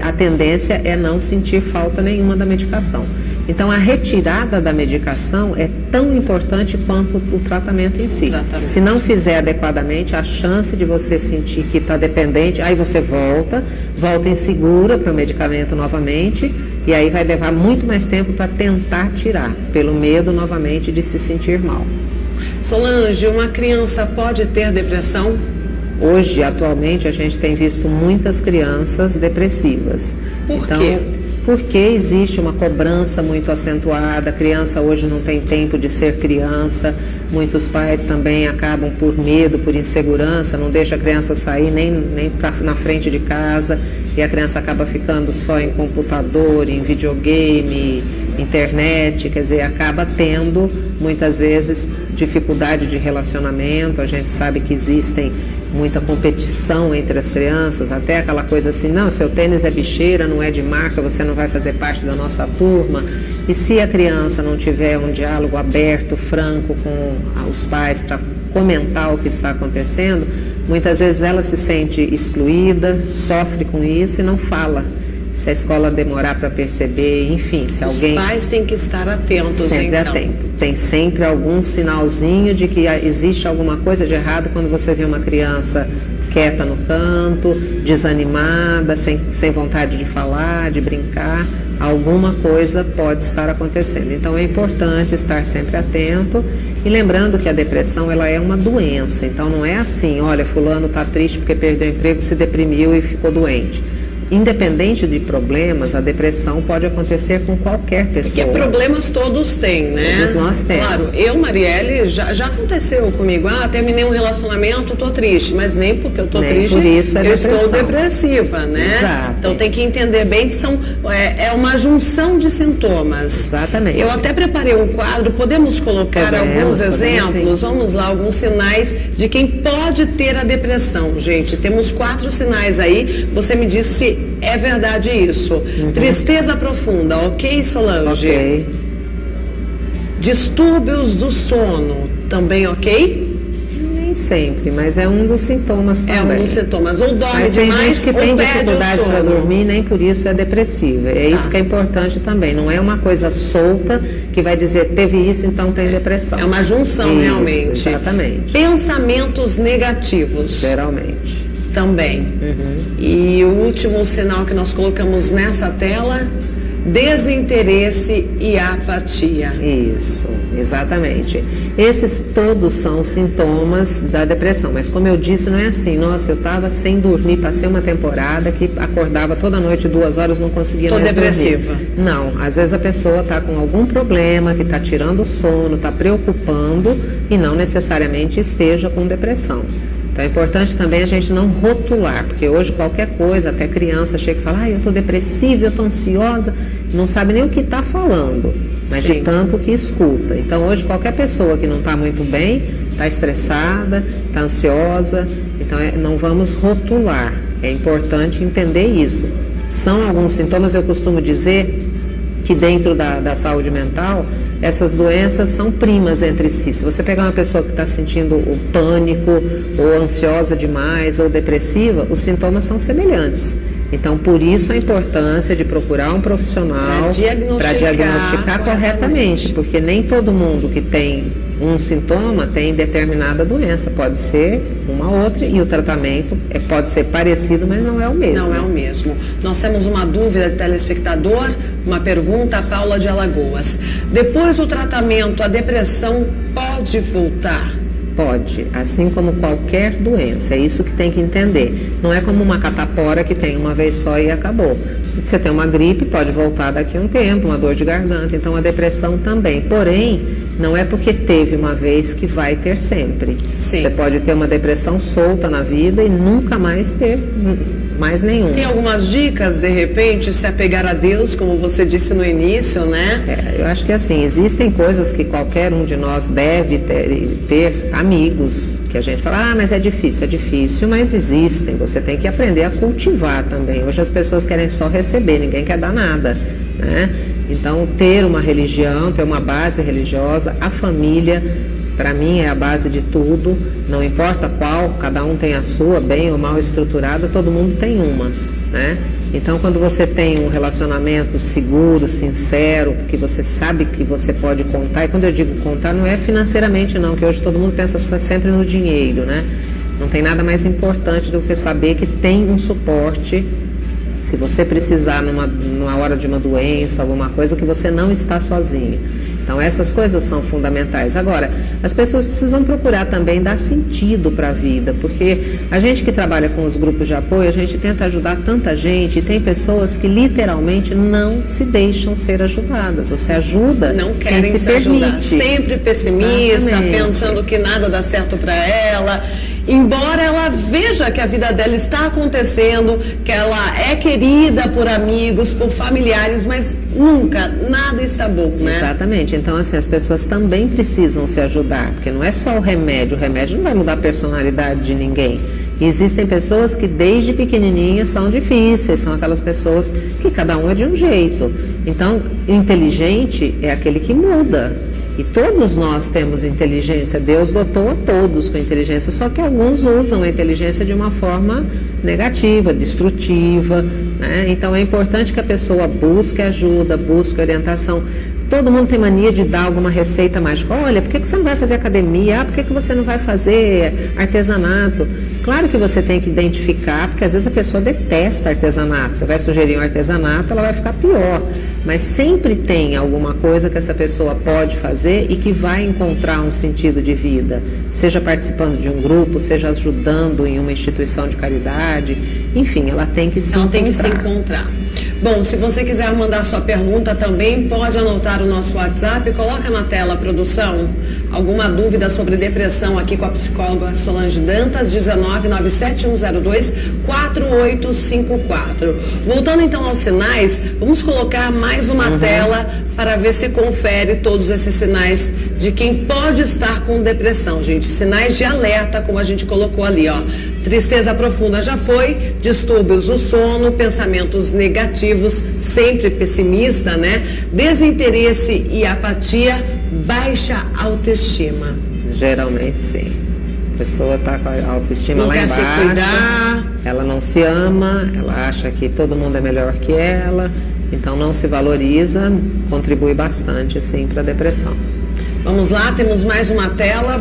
a tendência é não sentir falta nenhuma da medicação. Então, a retirada da medicação é tão importante quanto o tratamento em si. Se não fizer adequadamente, a chance de você sentir que está dependente, aí você volta insegura para o medicamento novamente, e aí vai levar muito mais tempo para tentar tirar, pelo medo novamente de se sentir mal. Solange, uma criança pode ter depressão? Hoje, atualmente, a gente tem visto muitas crianças depressivas. Por quê? Porque existe uma cobrança muito acentuada, a criança hoje não tem tempo de ser criança, muitos pais também acabam por medo, por insegurança, não deixa a criança sair nem na frente de casa, e a criança acaba ficando só em computador, em videogame, internet, quer dizer, acaba tendo muitas vezes dificuldade de relacionamento. A gente sabe que existem muita competição entre as crianças, até aquela coisa assim, não, seu tênis é bicheira, não é de marca, você não vai fazer parte da nossa turma. E se a criança não tiver um diálogo aberto, franco com os pais para comentar o que está acontecendo, muitas vezes ela se sente excluída, sofre com isso e não fala. Se a escola demorar para perceber, enfim, se alguém... Os pais têm que estar atentos, sempre então. Tem sempre algum sinalzinho de que existe alguma coisa de errado quando você vê uma criança quieta no canto, desanimada, sem vontade de falar, de brincar. Alguma coisa pode estar acontecendo. Então é importante estar sempre atento e lembrando que a depressão ela é uma doença. Então não é assim, olha, fulano está triste porque perdeu o emprego, se deprimiu e ficou doente. Independente de problemas, a depressão pode acontecer com qualquer pessoa. Porque problemas todos têm, né? Todos nós temos. Claro, eu, Marielle, já aconteceu comigo. Terminei um relacionamento, tô triste. Mas nem porque eu tô triste, por isso é eu estou depressiva, né? Exato. Então tem que entender bem que é uma junção de sintomas. Exatamente. Eu até preparei um quadro, podemos colocar alguns exemplos? Vamos lá, alguns sinais de quem pode ter a depressão. Gente, temos 4 sinais aí. Você me diz se é verdade isso. Tristeza profunda, ok, Solange? Ok. Distúrbios do sono, também ok? Nem sempre, mas é um dos sintomas também. É um dos sintomas. Ou dorme mas tem demais, gente que ou tem perde dificuldade o sono. para dormir, nem por isso é depressiva. É isso que é importante também. Não é uma coisa solta que vai dizer teve isso, então tem depressão. É uma junção, isso, realmente. Exatamente. Pensamentos negativos. Geralmente. Também. E o último sinal que nós colocamos nessa tela, desinteresse e apatia. Isso, exatamente. Esses todos são sintomas da depressão, mas como eu disse, não é assim, nossa, eu estava sem dormir, passei uma temporada que acordava toda noite 2 horas, não conseguia mais dormir. Tô depressiva. Não, às vezes a pessoa está com algum problema que está tirando o sono, está preocupando e não necessariamente esteja com depressão. Então é importante também a gente não rotular, porque hoje qualquer coisa, até criança chega e fala, eu estou depressiva, eu estou ansiosa, não sabe nem o que está falando, mas de tanto que escuta. Então hoje qualquer pessoa que não está muito bem, está estressada, está ansiosa, então não vamos rotular, é importante entender isso. São alguns sintomas, eu costumo dizer que dentro da saúde mental, essas doenças são primas entre si. Se você pegar uma pessoa que está sentindo o pânico, ou ansiosa demais, ou depressiva, os sintomas são semelhantes. Então, por isso a importância de procurar um profissional para diagnosticar corretamente, porque nem todo mundo que tem um sintoma tem determinada doença. Pode ser uma outra e o tratamento pode ser parecido, mas não é o mesmo. Não é o mesmo. Nós temos uma dúvida de telespectador, uma pergunta, a Paula de Alagoas. Depois do tratamento, a depressão pode voltar? Pode, assim como qualquer doença, é isso que tem que entender. Não é como uma catapora que tem uma vez só e acabou. Se você tem uma gripe, pode voltar daqui a um tempo, uma dor de garganta, então a depressão também. Porém, não é porque teve uma vez que vai ter sempre. Sim. Você pode ter uma depressão solta na vida e nunca mais ter mais nenhum. Tem algumas dicas, de repente, se apegar a Deus, como você disse no início, né? Eu acho que assim, existem coisas que qualquer um de nós deve ter amigos, que a gente fala, mas é difícil, mas existem, você tem que aprender a cultivar também. Hoje as pessoas querem só receber, ninguém quer dar nada, né? Então, ter uma religião, ter uma base religiosa, a família, para mim é a base de tudo, não importa qual, cada um tem a sua, bem ou mal estruturada, todo mundo tem uma, né? Então, quando você tem um relacionamento seguro, sincero, que você sabe que você pode contar, e quando eu digo contar, não é financeiramente não, que hoje todo mundo pensa sempre no dinheiro, né? Não tem nada mais importante do que saber que tem um suporte, se você precisar numa hora de uma doença, alguma coisa, que você não está sozinho. Então essas coisas são fundamentais. Agora, as pessoas precisam procurar também dar sentido para a vida, porque a gente que trabalha com os grupos de apoio, a gente tenta ajudar tanta gente, e tem pessoas que literalmente não se deixam ser ajudadas. Você ajuda não querem quem se ajudar. permite. Sempre pessimista, Exatamente. Pensando que nada dá certo para ela. Embora ela veja que a vida dela está acontecendo, que ela é querida por amigos, por familiares, mas nunca, nada está bom, né? Exatamente. Então, assim, as pessoas também precisam se ajudar, porque não é só o remédio não vai mudar a personalidade de ninguém. E existem pessoas que desde pequenininhas são difíceis, são aquelas pessoas que cada um é de um jeito. Então, inteligente é aquele que muda. E todos nós temos inteligência, Deus dotou a todos com inteligência, só que alguns usam a inteligência de uma forma negativa, destrutiva, né? Então é importante que a pessoa busque ajuda, busque orientação. Todo mundo tem mania de dar alguma receita mágica. Olha, por que você não vai fazer academia? Por que você não vai fazer artesanato? Claro que você tem que identificar, porque às vezes a pessoa detesta artesanato. Você vai sugerir um artesanato, ela vai ficar pior. Mas sempre tem alguma coisa que essa pessoa pode fazer e que vai encontrar um sentido de vida. Seja participando de um grupo, seja ajudando em uma instituição de caridade. Enfim, ela tem que se encontrar. Bom, se você quiser mandar sua pergunta também, pode anotar o nosso WhatsApp, coloca na tela, produção, alguma dúvida sobre depressão aqui com a psicóloga Solange Dantas, 19971024854. Voltando então aos sinais, vamos colocar mais uma tela para ver se confere todos esses sinais de quem pode estar com depressão, gente. Sinais de alerta, como a gente colocou ali, ó. Tristeza profunda já foi, distúrbios do sono, pensamentos negativos, sempre pessimista, né? Desinteresse e apatia, baixa autoestima. Geralmente sim. pessoa está com a autoestima não lá quer embaixo, se cuidar. Ela não se ama, ela acha que todo mundo é melhor que ela, então não se valoriza, contribui bastante, assim, para a depressão. Vamos lá, temos mais uma tela.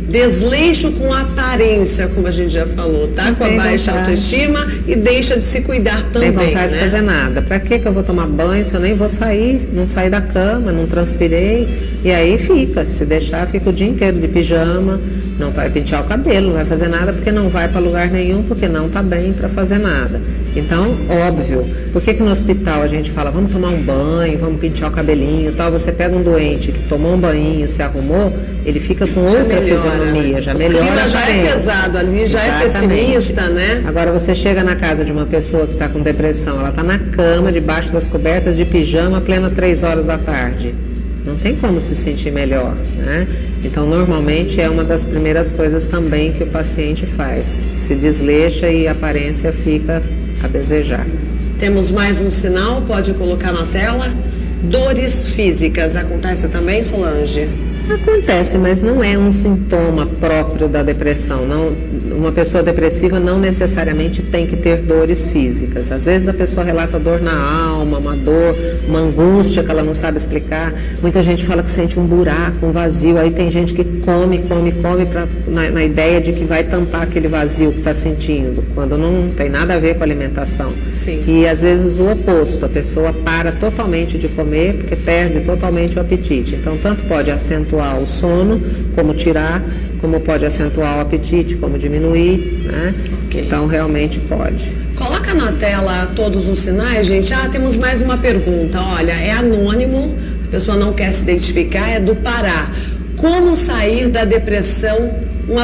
Desleixo com aparência, como a gente já falou, tá? Com a baixa autoestima e deixa de se cuidar também, Tem vontade né? de fazer nada. Pra que eu vou tomar banho se eu nem vou sair, não sair da cama, não transpirei? E aí fica, se deixar, fica o dia inteiro de pijama, não vai pentear o cabelo, não vai fazer nada porque não vai pra lugar nenhum, porque não tá bem pra fazer nada. Então, óbvio, por que no hospital a gente fala, vamos tomar um banho, vamos pentear o cabelinho e tal? Você pega um doente que tomou um banho, se arrumou, ele fica com outra fisionomia, já melhora. O clima já é pesado ali, já é pessimista, né? Agora você chega na casa de uma pessoa que está com depressão, ela está na cama, debaixo das cobertas, de pijama, plena 3 horas da tarde. Não tem como se sentir melhor, né? Então, normalmente, é uma das primeiras coisas também que o paciente faz. Se desleixa e a aparência fica a desejar. Temos mais um sinal, pode colocar na tela. Dores físicas, acontece também, Solange? Acontece, mas não é um sintoma próprio da depressão. Não, uma pessoa depressiva não necessariamente tem que ter dores físicas. Às vezes a pessoa relata dor na alma, uma dor, uma angústia que ela não sabe explicar. Muita gente fala que sente um buraco, um vazio. Aí tem gente que come na ideia de que vai tampar aquele vazio que está sentindo, quando não tem nada a ver com a alimentação. Sim. E às vezes o oposto, a pessoa para totalmente de comer porque perde totalmente o apetite. Então tanto pode acentuar o sono, como tirar, como pode acentuar o apetite, como diminuir, né? Okay. Então realmente pode. Coloca na tela todos os sinais, gente. Temos mais uma pergunta. Olha, é anônimo, a pessoa não quer se identificar, é do Pará. Como sair da depressão? Como um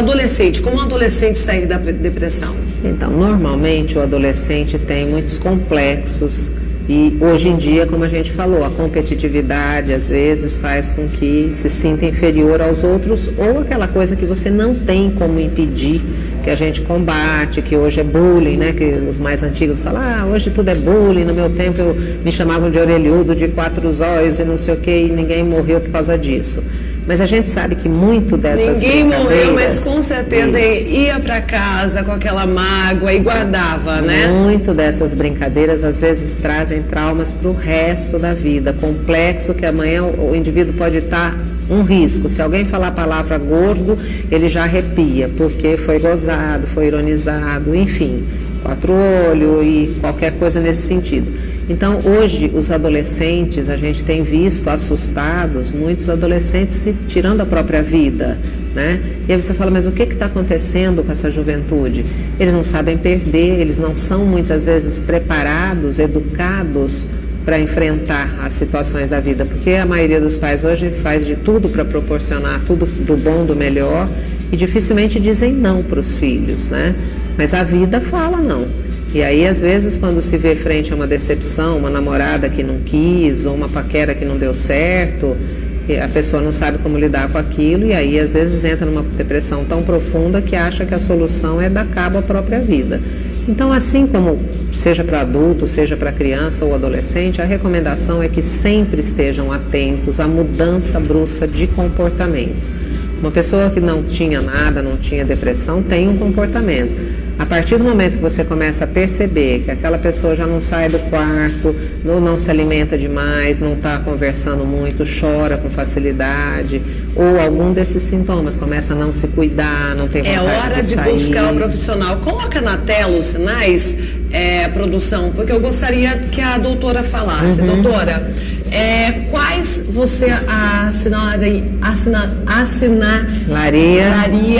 adolescente sair da depressão? Então, normalmente o adolescente tem muitos complexos. E hoje em dia, como a gente falou, a competitividade às vezes faz com que se sinta inferior aos outros, ou aquela coisa que você não tem como impedir, que a gente combate, que hoje é bullying, né? Que os mais antigos falam, hoje tudo é bullying, no meu tempo me chamavam de orelhudo, de 4 zóios e não sei o que, e ninguém morreu por causa disso. Mas a gente sabe que muito dessas Ninguém brincadeiras... morreu, mas com certeza ia para casa com aquela mágoa e guardava, né? Muito dessas brincadeiras às vezes trazem traumas para o resto da vida. Complexo que amanhã o indivíduo pode estar um risco. Se alguém falar a palavra gordo, ele já arrepia, porque foi gozado, foi ironizado, enfim, 4 olhos e qualquer coisa nesse sentido. Então, hoje, os adolescentes, a gente tem visto assustados, muitos adolescentes se tirando a própria vida, né? E aí você fala, mas o que está acontecendo com essa juventude? Eles não sabem perder, eles não são muitas vezes preparados, educados para enfrentar as situações da vida, porque a maioria dos pais hoje faz de tudo para proporcionar tudo do bom, do melhor, e dificilmente dizem não para os filhos, né? Mas a vida fala não. E aí, às vezes, quando se vê frente a uma decepção, uma namorada que não quis, ou uma paquera que não deu certo, a pessoa não sabe como lidar com aquilo, e aí, às vezes, entra numa depressão tão profunda que acha que a solução é dar cabo à própria vida. Então, assim como seja para adulto, seja para criança ou adolescente, a recomendação é que sempre estejam atentos à mudança brusca de comportamento. Uma pessoa que não tinha nada, não tinha depressão, tem um comportamento. A partir do momento que você começa a perceber que aquela pessoa já não sai do quarto, não se alimenta demais, não está conversando muito, chora com facilidade, ou algum desses sintomas, começa a não se cuidar, não tem vontade de sair. É hora de buscar um profissional. Coloca na tela os sinais, produção, porque eu gostaria que a doutora falasse. Doutora, quais você assinalaria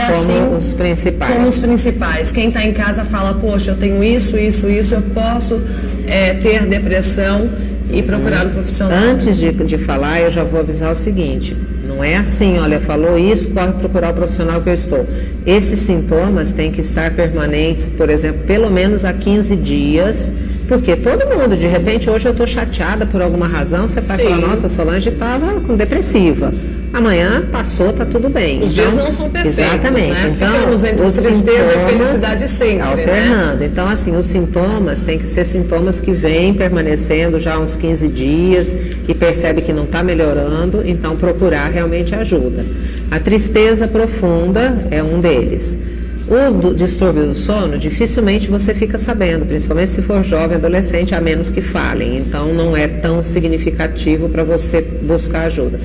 como os principais? Como os principais. Quem está em casa fala, poxa, eu tenho isso, eu posso ter depressão e procurar um profissional. Antes de falar, eu já vou avisar o seguinte, não é assim, olha, falou isso, pode procurar o profissional que eu estou. Esses sintomas têm que estar permanentes, por exemplo, pelo menos há 15 dias, Porque todo mundo, de repente, hoje eu estou chateada por alguma razão, você vai falar, nossa, Solange estava depressiva. Amanhã passou, tá tudo bem. Os dias não são perfeitos, exatamente. né? Então, ficamos entre tristeza e felicidade sempre, alternando. né? Então, assim, os sintomas têm que ser sintomas que vêm permanecendo já há uns 15 dias, que percebe que não está melhorando, então procurar realmente ajuda. A tristeza profunda é um deles. O distúrbio do sono, dificilmente você fica sabendo, principalmente se for jovem, adolescente, a menos que falem. Então, não é tão significativo para você buscar ajuda.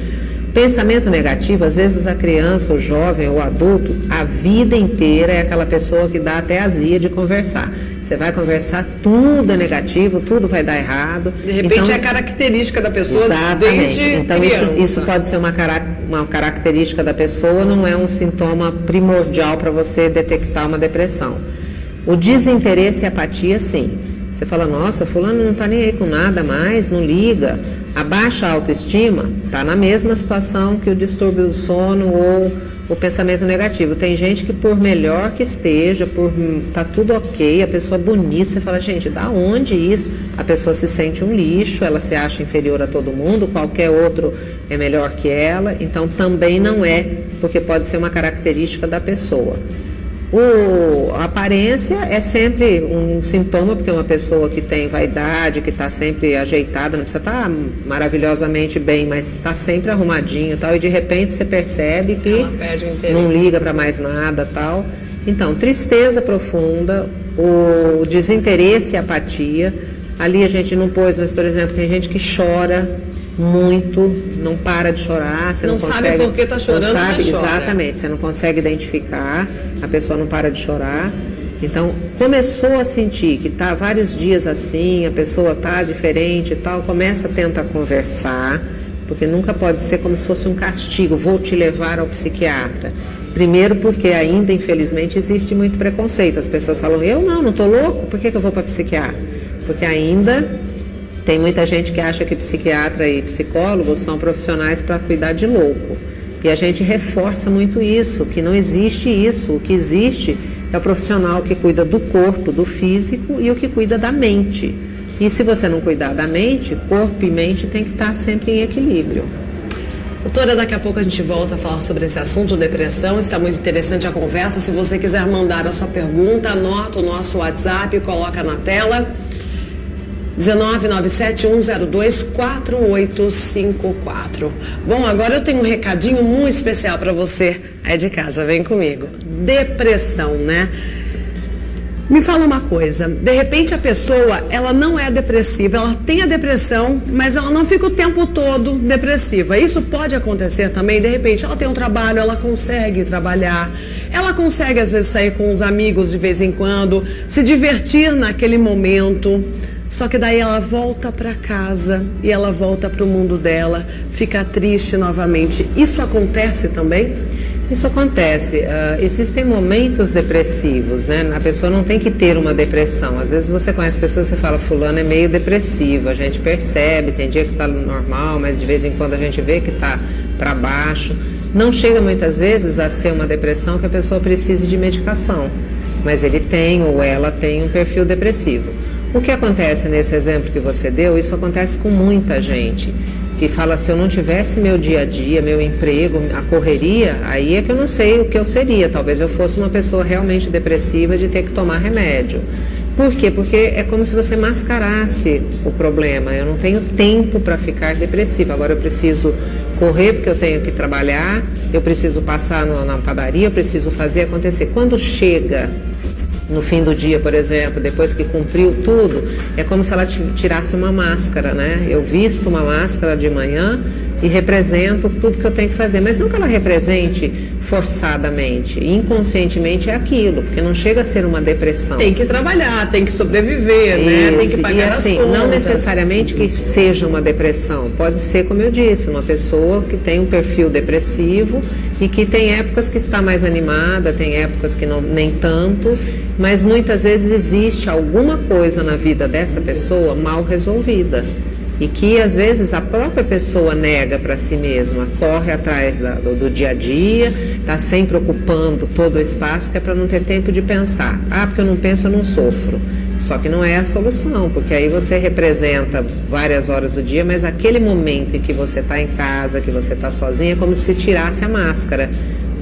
Pensamento negativo, às vezes a criança, o jovem ou o adulto, a vida inteira é aquela pessoa que dá até azia de conversar. Você vai conversar, tudo é negativo, tudo vai dar errado. De repente então, é a característica da pessoa desde então, criança. Isso pode ser uma característica da pessoa, não é um sintoma primordial para você detectar uma depressão. O desinteresse e apatia, sim. Você fala, nossa, fulano não está nem aí com nada mais, não liga. A baixa autoestima está na mesma situação que o distúrbio do sono ou o pensamento negativo. Tem gente que por melhor que esteja, tá tudo ok, a pessoa bonita, você fala, gente, da onde isso? A pessoa se sente um lixo, ela se acha inferior a todo mundo, qualquer outro é melhor que ela, então também não é, porque pode ser uma característica da pessoa. A aparência é sempre um sintoma, porque uma pessoa que tem vaidade, que está sempre ajeitada, não precisa estar maravilhosamente bem, mas está sempre arrumadinho e tal, e de repente você percebe que não liga para mais nada tal. Então, tristeza profunda, o desinteresse e apatia. Ali a gente não pôs, mas por exemplo, tem gente que chora muito, não para de chorar, você não consegue, sabe por que está chorando, não sabe, mas chora. exatamente, você não consegue identificar, a pessoa não para de chorar. Então, começou a sentir que está vários dias assim, a pessoa está diferente e tal, começa a tentar conversar, porque nunca pode ser como se fosse um castigo, vou te levar ao psiquiatra. Primeiro porque ainda, infelizmente, existe muito preconceito. As pessoas falam, eu não estou louco, por que eu vou para psiquiatra? Porque ainda tem muita gente que acha que psiquiatra e psicólogos são profissionais para cuidar de louco. E a gente reforça muito isso, que não existe isso. O que existe é o profissional que cuida do corpo, do físico e o que cuida da mente. E se você não cuidar da mente, corpo e mente tem que estar sempre em equilíbrio. Doutora, daqui a pouco a gente volta a falar sobre esse assunto, depressão. Está muito interessante a conversa. Se você quiser mandar a sua pergunta, anota o nosso WhatsApp e coloca na tela. 19971024854. Bom, agora eu tenho um recadinho muito especial para você aí de casa, vem comigo. Depressão, né? Me fala uma coisa, de repente a pessoa, ela não é depressiva, ela tem a depressão, mas ela não fica o tempo todo depressiva. Isso pode acontecer também, de repente ela tem um trabalho, ela consegue trabalhar, ela consegue às vezes sair com os amigos de vez em quando, se divertir naquele momento. Só que daí ela volta para casa e ela volta para o mundo dela, fica triste novamente. Isso acontece também? Isso acontece. Existem momentos depressivos, né? A pessoa não tem que ter uma depressão. Às vezes você conhece pessoas que falam, fulano é meio depressivo, a gente percebe, tem dia que está normal, mas de vez em quando a gente vê que está para baixo. Não chega muitas vezes a ser uma depressão que a pessoa precise de medicação, mas ele tem ou ela tem um perfil depressivo. O que acontece nesse exemplo que você deu, isso acontece com muita gente, que fala, se eu não tivesse meu dia a dia, meu emprego, a correria, aí é que eu não sei o que eu seria, talvez eu fosse uma pessoa realmente depressiva de ter que tomar remédio. Por quê? Porque é como se você mascarasse o problema, eu não tenho tempo para ficar depressiva, agora eu preciso correr porque eu tenho que trabalhar, eu preciso passar na padaria, eu preciso fazer acontecer. Quando chega no fim do dia, por exemplo, depois que cumpriu tudo, é como se ela tirasse uma máscara, né? Eu visto uma máscara de manhã e represento tudo que eu tenho que fazer, mas não que ela represente forçadamente, inconscientemente é aquilo, porque não chega a ser uma depressão. Tem que trabalhar, tem que sobreviver, né? Tem que pagar assim, as contas. Não necessariamente que seja uma depressão, pode ser, como eu disse, uma pessoa que tem um perfil depressivo e que tem épocas que está mais animada, tem épocas que não, nem tanto, mas muitas vezes existe alguma coisa na vida dessa pessoa mal resolvida. E que às vezes a própria pessoa nega para si mesma, corre atrás do dia a dia, está sempre ocupando todo o espaço, que é para não ter tempo de pensar. Ah, porque eu não penso, eu não sofro. Só que não é a solução, porque aí você representa várias horas do dia, mas aquele momento em que você está em casa, que você está sozinha, é como se tirasse a máscara.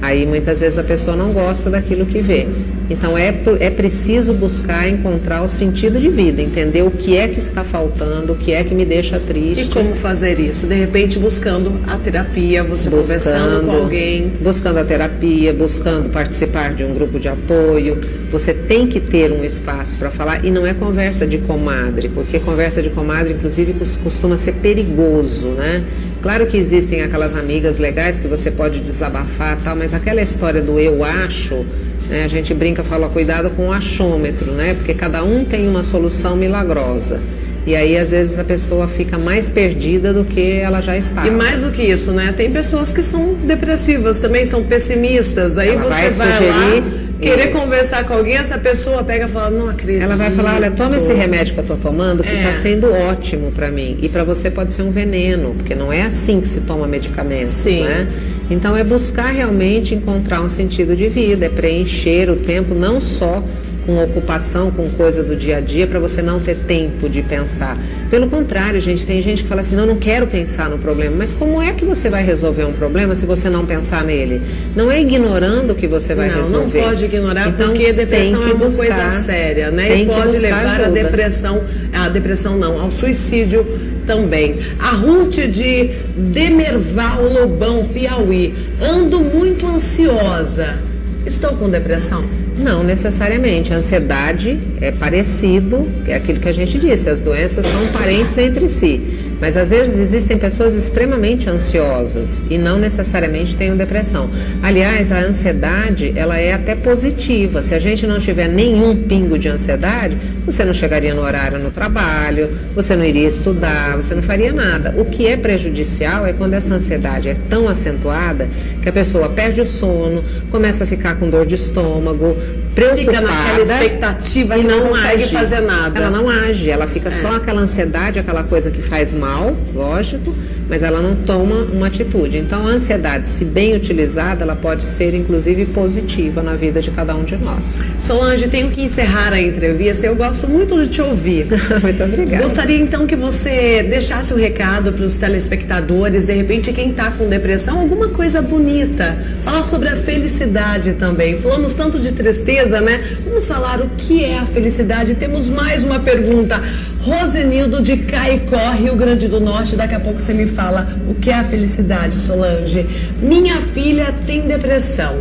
Aí muitas vezes a pessoa não gosta daquilo que vê. Então é preciso buscar encontrar o sentido de vida, entender o que é que está faltando, o que é que me deixa triste. E como fazer isso? De repente buscando a terapia, você conversando com alguém. Buscando a terapia, buscando participar de um grupo de apoio. Você tem que ter um espaço para falar, e não é conversa de comadre, porque conversa de comadre inclusive costuma ser perigoso, né? Claro que existem aquelas amigas legais que você pode desabafar tal, mas aquela história do eu acho, né, a gente brinca, fala cuidado com o achômetro, né? Porque cada um tem uma solução milagrosa. E aí, às vezes, a pessoa fica mais perdida do que ela já estava. E mais do que isso, né? Tem pessoas que são depressivas, também são pessimistas. Aí ela você vai lá querer conversar com alguém, essa pessoa pega e fala, não acredito. Ela vai falar, olha, toma esse remédio que eu tô tomando, que tá sendo ótimo pra mim. E pra você pode ser um veneno, porque não é assim que se toma medicamento, né? Então é buscar realmente encontrar um sentido de vida, é preencher o tempo não só com ocupação, com coisa do dia a dia, para você não ter tempo de pensar. Pelo contrário, gente, tem gente que fala assim, não quero pensar no problema. Mas como é que você vai resolver um problema se você não pensar nele? Não é ignorando que você vai resolver. Não pode ignorar, então, porque depressão é uma coisa séria, né? E pode levar à depressão não, ao suicídio também. A Ruth de Demerval Lobão, Piauí. Ando muito ansiosa. Estou com depressão? Não necessariamente. A ansiedade é parecido, é aquilo que a gente disse, as doenças são parentes entre si. Mas às vezes existem pessoas extremamente ansiosas e não necessariamente têm depressão. Aliás, a ansiedade, ela é até positiva. Se a gente não tiver nenhum pingo de ansiedade, você não chegaria no horário no trabalho, você não iria estudar, você não faria nada. O que é prejudicial é quando essa ansiedade é tão acentuada que a pessoa perde o sono, começa a ficar com dor de estômago, preocupada, fica naquela expectativa e não consegue fazer nada. Ela não age, ela fica só aquela ansiedade, aquela coisa que faz mal, lógico, mas ela não toma uma atitude. Então a ansiedade, se bem utilizada, ela pode ser inclusive positiva na vida de cada um de nós. Solange, tenho que encerrar a entrevista, eu gosto muito de te ouvir. Muito obrigada. Gostaria então que você deixasse um recado para os telespectadores, de repente quem está com depressão, alguma coisa bonita. Falar sobre a felicidade também. Falamos tanto de tristeza, né? Vamos falar o que é a felicidade. Temos mais uma pergunta. Rosenildo de Caicó, Rio Grande do Norte. Daqui a pouco você me fala o que é a felicidade, Solange. Minha filha tem depressão.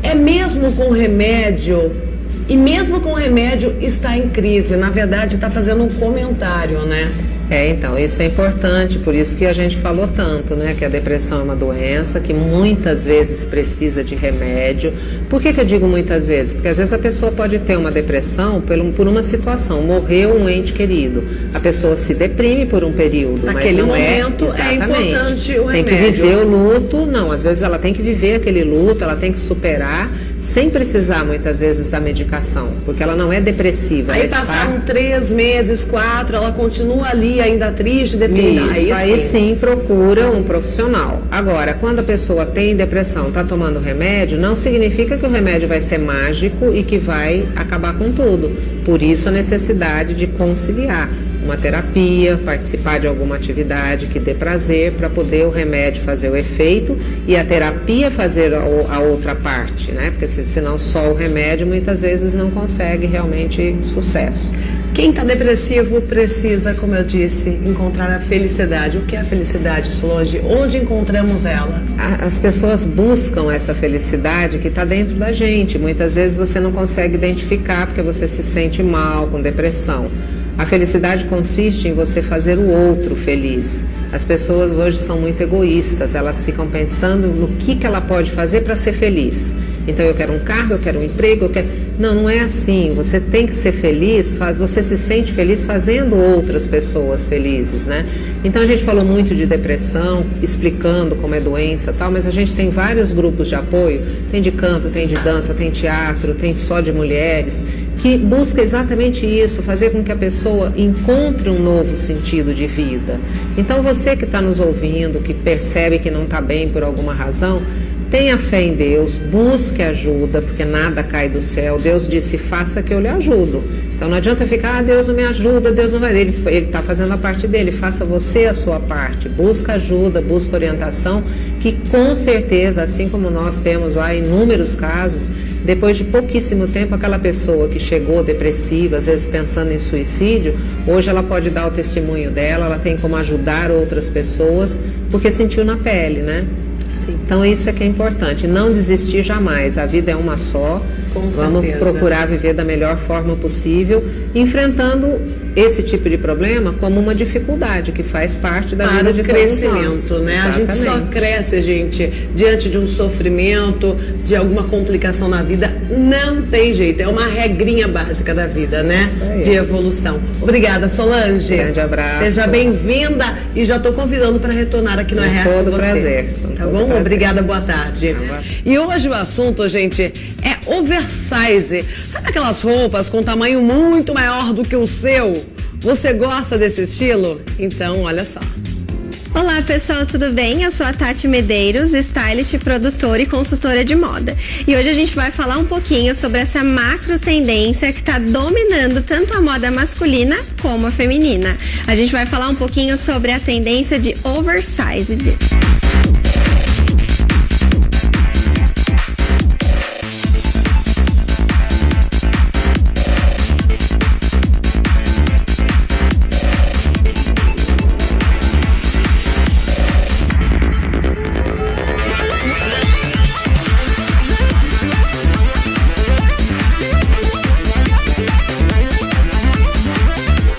É mesmo com remédio? E mesmo com remédio está em crise. Na verdade, está fazendo um comentário, né? Então, isso é importante, por isso que a gente falou tanto, né? Que a depressão é uma doença que muitas vezes precisa de remédio. Por que eu digo muitas vezes? Porque às vezes a pessoa pode ter uma depressão por uma situação, morreu um ente querido. A pessoa se deprime por um período, naquele mas não momento é importante o remédio. Tem que viver o luto, não, às vezes ela tem que viver aquele luto, ela tem que superar, sem precisar muitas vezes da medicação, porque ela não é depressiva. Aí passaram 3 meses, 4, ela continua ali ainda triste, deprimida. Aí sim procura um profissional. Agora, quando a pessoa tem depressão, está tomando remédio, não significa que o remédio vai ser mágico e que vai acabar com tudo. Por isso a necessidade de conciliar uma terapia, participar de alguma atividade que dê prazer para poder o remédio fazer o efeito e a terapia fazer a outra parte, né? Porque senão só o remédio muitas vezes não consegue realmente sucesso. Quem está depressivo precisa, como eu disse, encontrar a felicidade. O que é a felicidade, Solange? Onde encontramos ela? As pessoas buscam essa felicidade que está dentro da gente. Muitas vezes você não consegue identificar porque você se sente mal, com depressão. A felicidade consiste em você fazer o outro feliz. As pessoas hoje são muito egoístas, elas ficam pensando no que ela pode fazer para ser feliz. Então eu quero um carro, eu quero um emprego, eu quero... Não é assim. Você tem que ser feliz, você se sente feliz fazendo outras pessoas felizes, né? Então a gente falou muito de depressão, explicando como é doença e tal, mas a gente tem vários grupos de apoio, tem de canto, tem de dança, tem teatro, tem só de mulheres, que busca exatamente isso, fazer com que a pessoa encontre um novo sentido de vida. Então você que está nos ouvindo, que percebe que não está bem por alguma razão, Tenha fé em Deus, busque ajuda, porque nada cai do céu. Deus disse, faça que eu lhe ajudo. Então não adianta ficar, Deus não me ajuda, Deus não vai. Ele está fazendo a parte dele, faça você a sua parte. Busca ajuda, busca orientação, que com certeza, assim como nós temos lá inúmeros casos, depois de pouquíssimo tempo, aquela pessoa que chegou depressiva, às vezes pensando em suicídio, hoje ela pode dar o testemunho dela, ela tem como ajudar outras pessoas, porque sentiu na pele, né? Então isso é que é importante, não desistir jamais, a vida é uma só, vamos procurar viver da melhor forma possível, enfrentando esse tipo de problema como uma dificuldade que faz parte da vida de crescimento, né? Exatamente. A gente só cresce, gente, diante de um sofrimento, de alguma complicação na vida, não tem jeito, é uma regrinha básica da vida, né? De evolução. Obrigada, Solange. Grande abraço. Seja bem-vinda e já estou convidando para retornar aqui no RH com você. Prazer. Tá bom? Prazer. Obrigada, boa tarde. E hoje o assunto, gente, é oversize. Sabe aquelas roupas com tamanho muito maior do que o seu? Você gosta desse estilo? Então, olha só. Olá pessoal, tudo bem? Eu sou a Tati Medeiros, stylist, produtora e consultora de moda. E hoje a gente vai falar um pouquinho sobre essa macro tendência que está dominando tanto a moda masculina como a feminina. A gente vai falar um pouquinho sobre a tendência de oversize.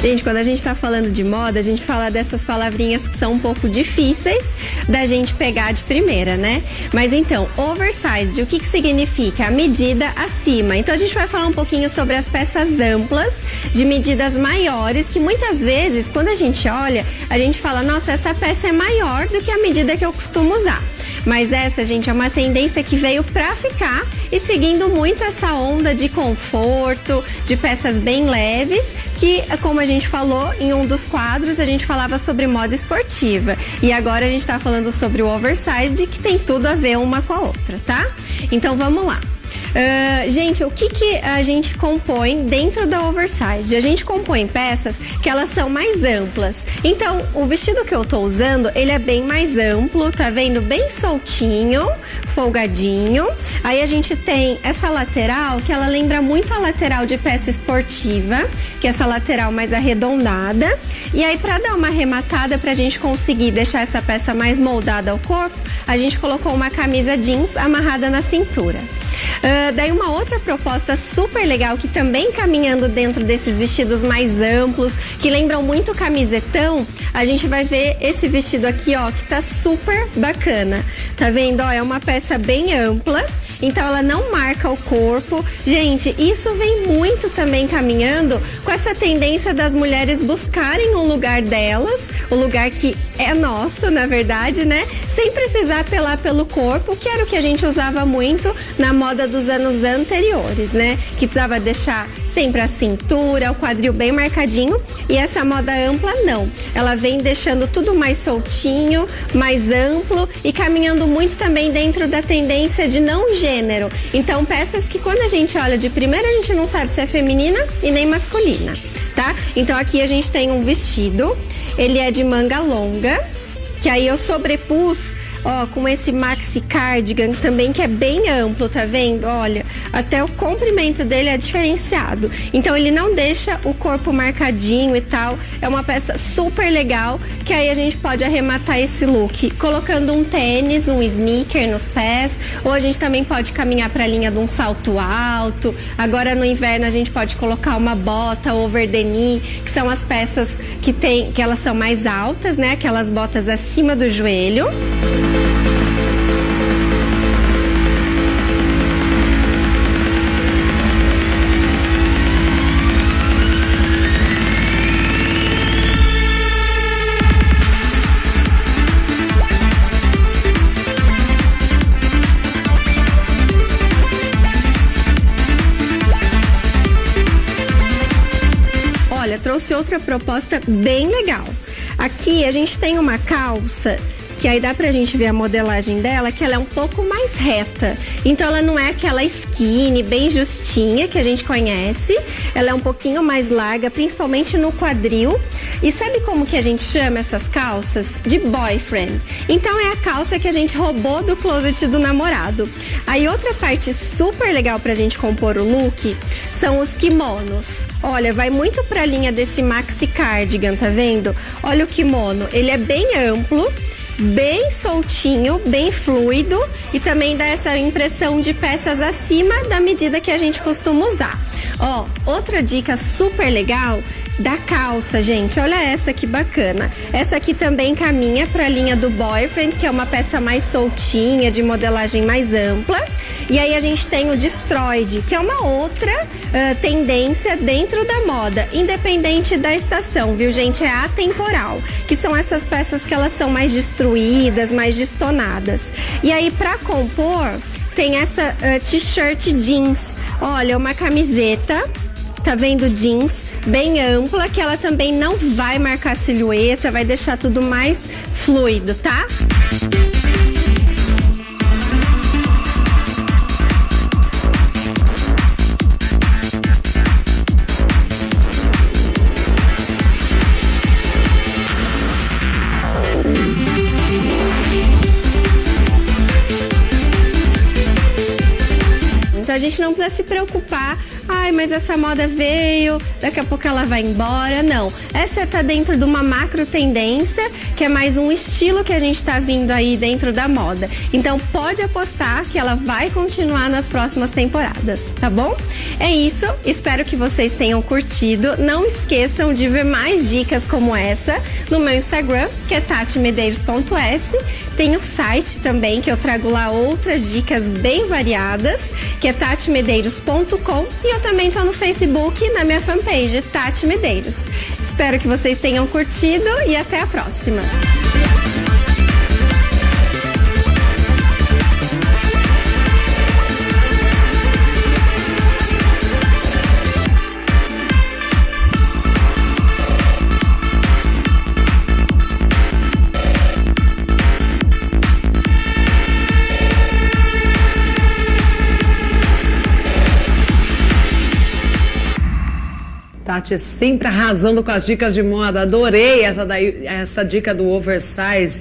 Gente, quando a gente tá falando de moda, a gente fala dessas palavrinhas que são um pouco difíceis da gente pegar de primeira, né? Mas então, oversized, o que significa? A medida acima. Então a gente vai falar um pouquinho sobre as peças amplas, de medidas maiores, que muitas vezes, quando a gente olha, a gente fala, nossa, essa peça é maior do que a medida que eu costumo usar. Mas essa, gente, é uma tendência que veio pra ficar e seguindo muito essa onda de conforto, de peças bem leves, que, como a gente falou em um dos quadros, a gente falava sobre moda esportiva. E agora a gente tá falando sobre o oversized, que tem tudo a ver uma com a outra, tá? Então vamos lá. Gente, o que a gente compõe dentro da oversize? A gente compõe peças que elas são mais amplas. Então, o vestido que eu tô usando, ele é bem mais amplo, tá vendo? Bem soltinho, folgadinho. Aí a gente tem essa lateral, que ela lembra muito a lateral de peça esportiva, que é essa lateral mais arredondada. E aí, pra dar uma arrematada, pra gente conseguir deixar essa peça mais moldada ao corpo, a gente colocou uma camisa jeans amarrada na cintura. Daí uma outra proposta super legal, que também caminhando dentro desses vestidos mais amplos, que lembram muito camisetão, a gente vai ver esse vestido aqui, ó, que tá super bacana. Tá vendo? Ó, é uma peça bem ampla, então ela não marca o corpo. Gente, isso vem muito também caminhando com essa tendência das mulheres buscarem um lugar delas, o lugar que é nosso, na verdade, né? Sem precisar apelar pelo corpo, que era o que a gente usava muito na moda dos anos anteriores, né? Que precisava deixar sempre a cintura, o quadril bem marcadinho, e essa moda ampla não. Ela vem deixando tudo mais soltinho, mais amplo e caminhando muito também dentro da tendência de não gênero. Então, peças que quando a gente olha de primeira, a gente não sabe se é feminina e nem masculina, tá? Então, aqui a gente tem um vestido, ele é de manga longa, que aí eu sobrepus, ó, com esse maxi cardigan também, que é bem amplo, tá vendo? Olha, até o comprimento dele é diferenciado. Então ele não deixa o corpo marcadinho e tal. É uma peça super legal, que aí a gente pode arrematar esse look colocando um tênis, um sneaker nos pés, ou a gente também pode caminhar pra linha de um salto alto. Agora no inverno a gente pode colocar uma bota over the knee, que são as peças que elas são mais altas, né? Aquelas botas acima do joelho. Olha, trouxe outra proposta bem legal. Aqui a gente tem uma calça que aí dá pra gente ver a modelagem dela, que ela é um pouco mais reta. Então ela não é aquela skinny, bem justinha que a gente conhece. Ela é um pouquinho mais larga, principalmente no quadril. E sabe como que a gente chama essas calças? De boyfriend. Então é a calça que a gente roubou do closet do namorado. Aí outra parte super legal pra gente compor o look são os kimonos. Olha, vai muito pra linha desse maxi cardigan, tá vendo? Olha o kimono, ele é bem amplo, bem soltinho, bem fluido e também dá essa impressão de peças acima da medida que a gente costuma usar. Ó, outra dica super legal da calça, gente, olha essa que bacana. Essa aqui também caminha para a linha do boyfriend, que é uma peça mais soltinha, de modelagem mais ampla. E aí a gente tem o destroyed, que é uma outra tendência dentro da moda, independente da estação, viu, gente? É atemporal, que são essas peças que elas são mais destruídas, mais destonadas. E aí para compor, tem essa t-shirt jeans. Olha, uma camiseta, tá vendo, jeans, bem ampla, que ela também não vai marcar silhueta, vai deixar tudo mais fluido, tá? Então a gente não precisa se preocupar, ai, mas essa moda veio, daqui a pouco ela vai embora. Não, essa tá dentro de uma macro tendência, que é mais um estilo que a gente tá vindo aí dentro da moda. Então pode apostar que ela vai continuar nas próximas temporadas, tá bom? É isso, espero que vocês tenham curtido. Não esqueçam de ver mais dicas como essa no meu Instagram, que é tatimedeiros.s. Tem o site também, que eu trago lá outras dicas bem variadas, que é tatimedeiros.com, e eu também tô no Facebook, na minha fanpage, Tati Medeiros. Espero que vocês tenham curtido e até a próxima! Tati sempre arrasando com as dicas de moda. Adorei essa dica do oversize.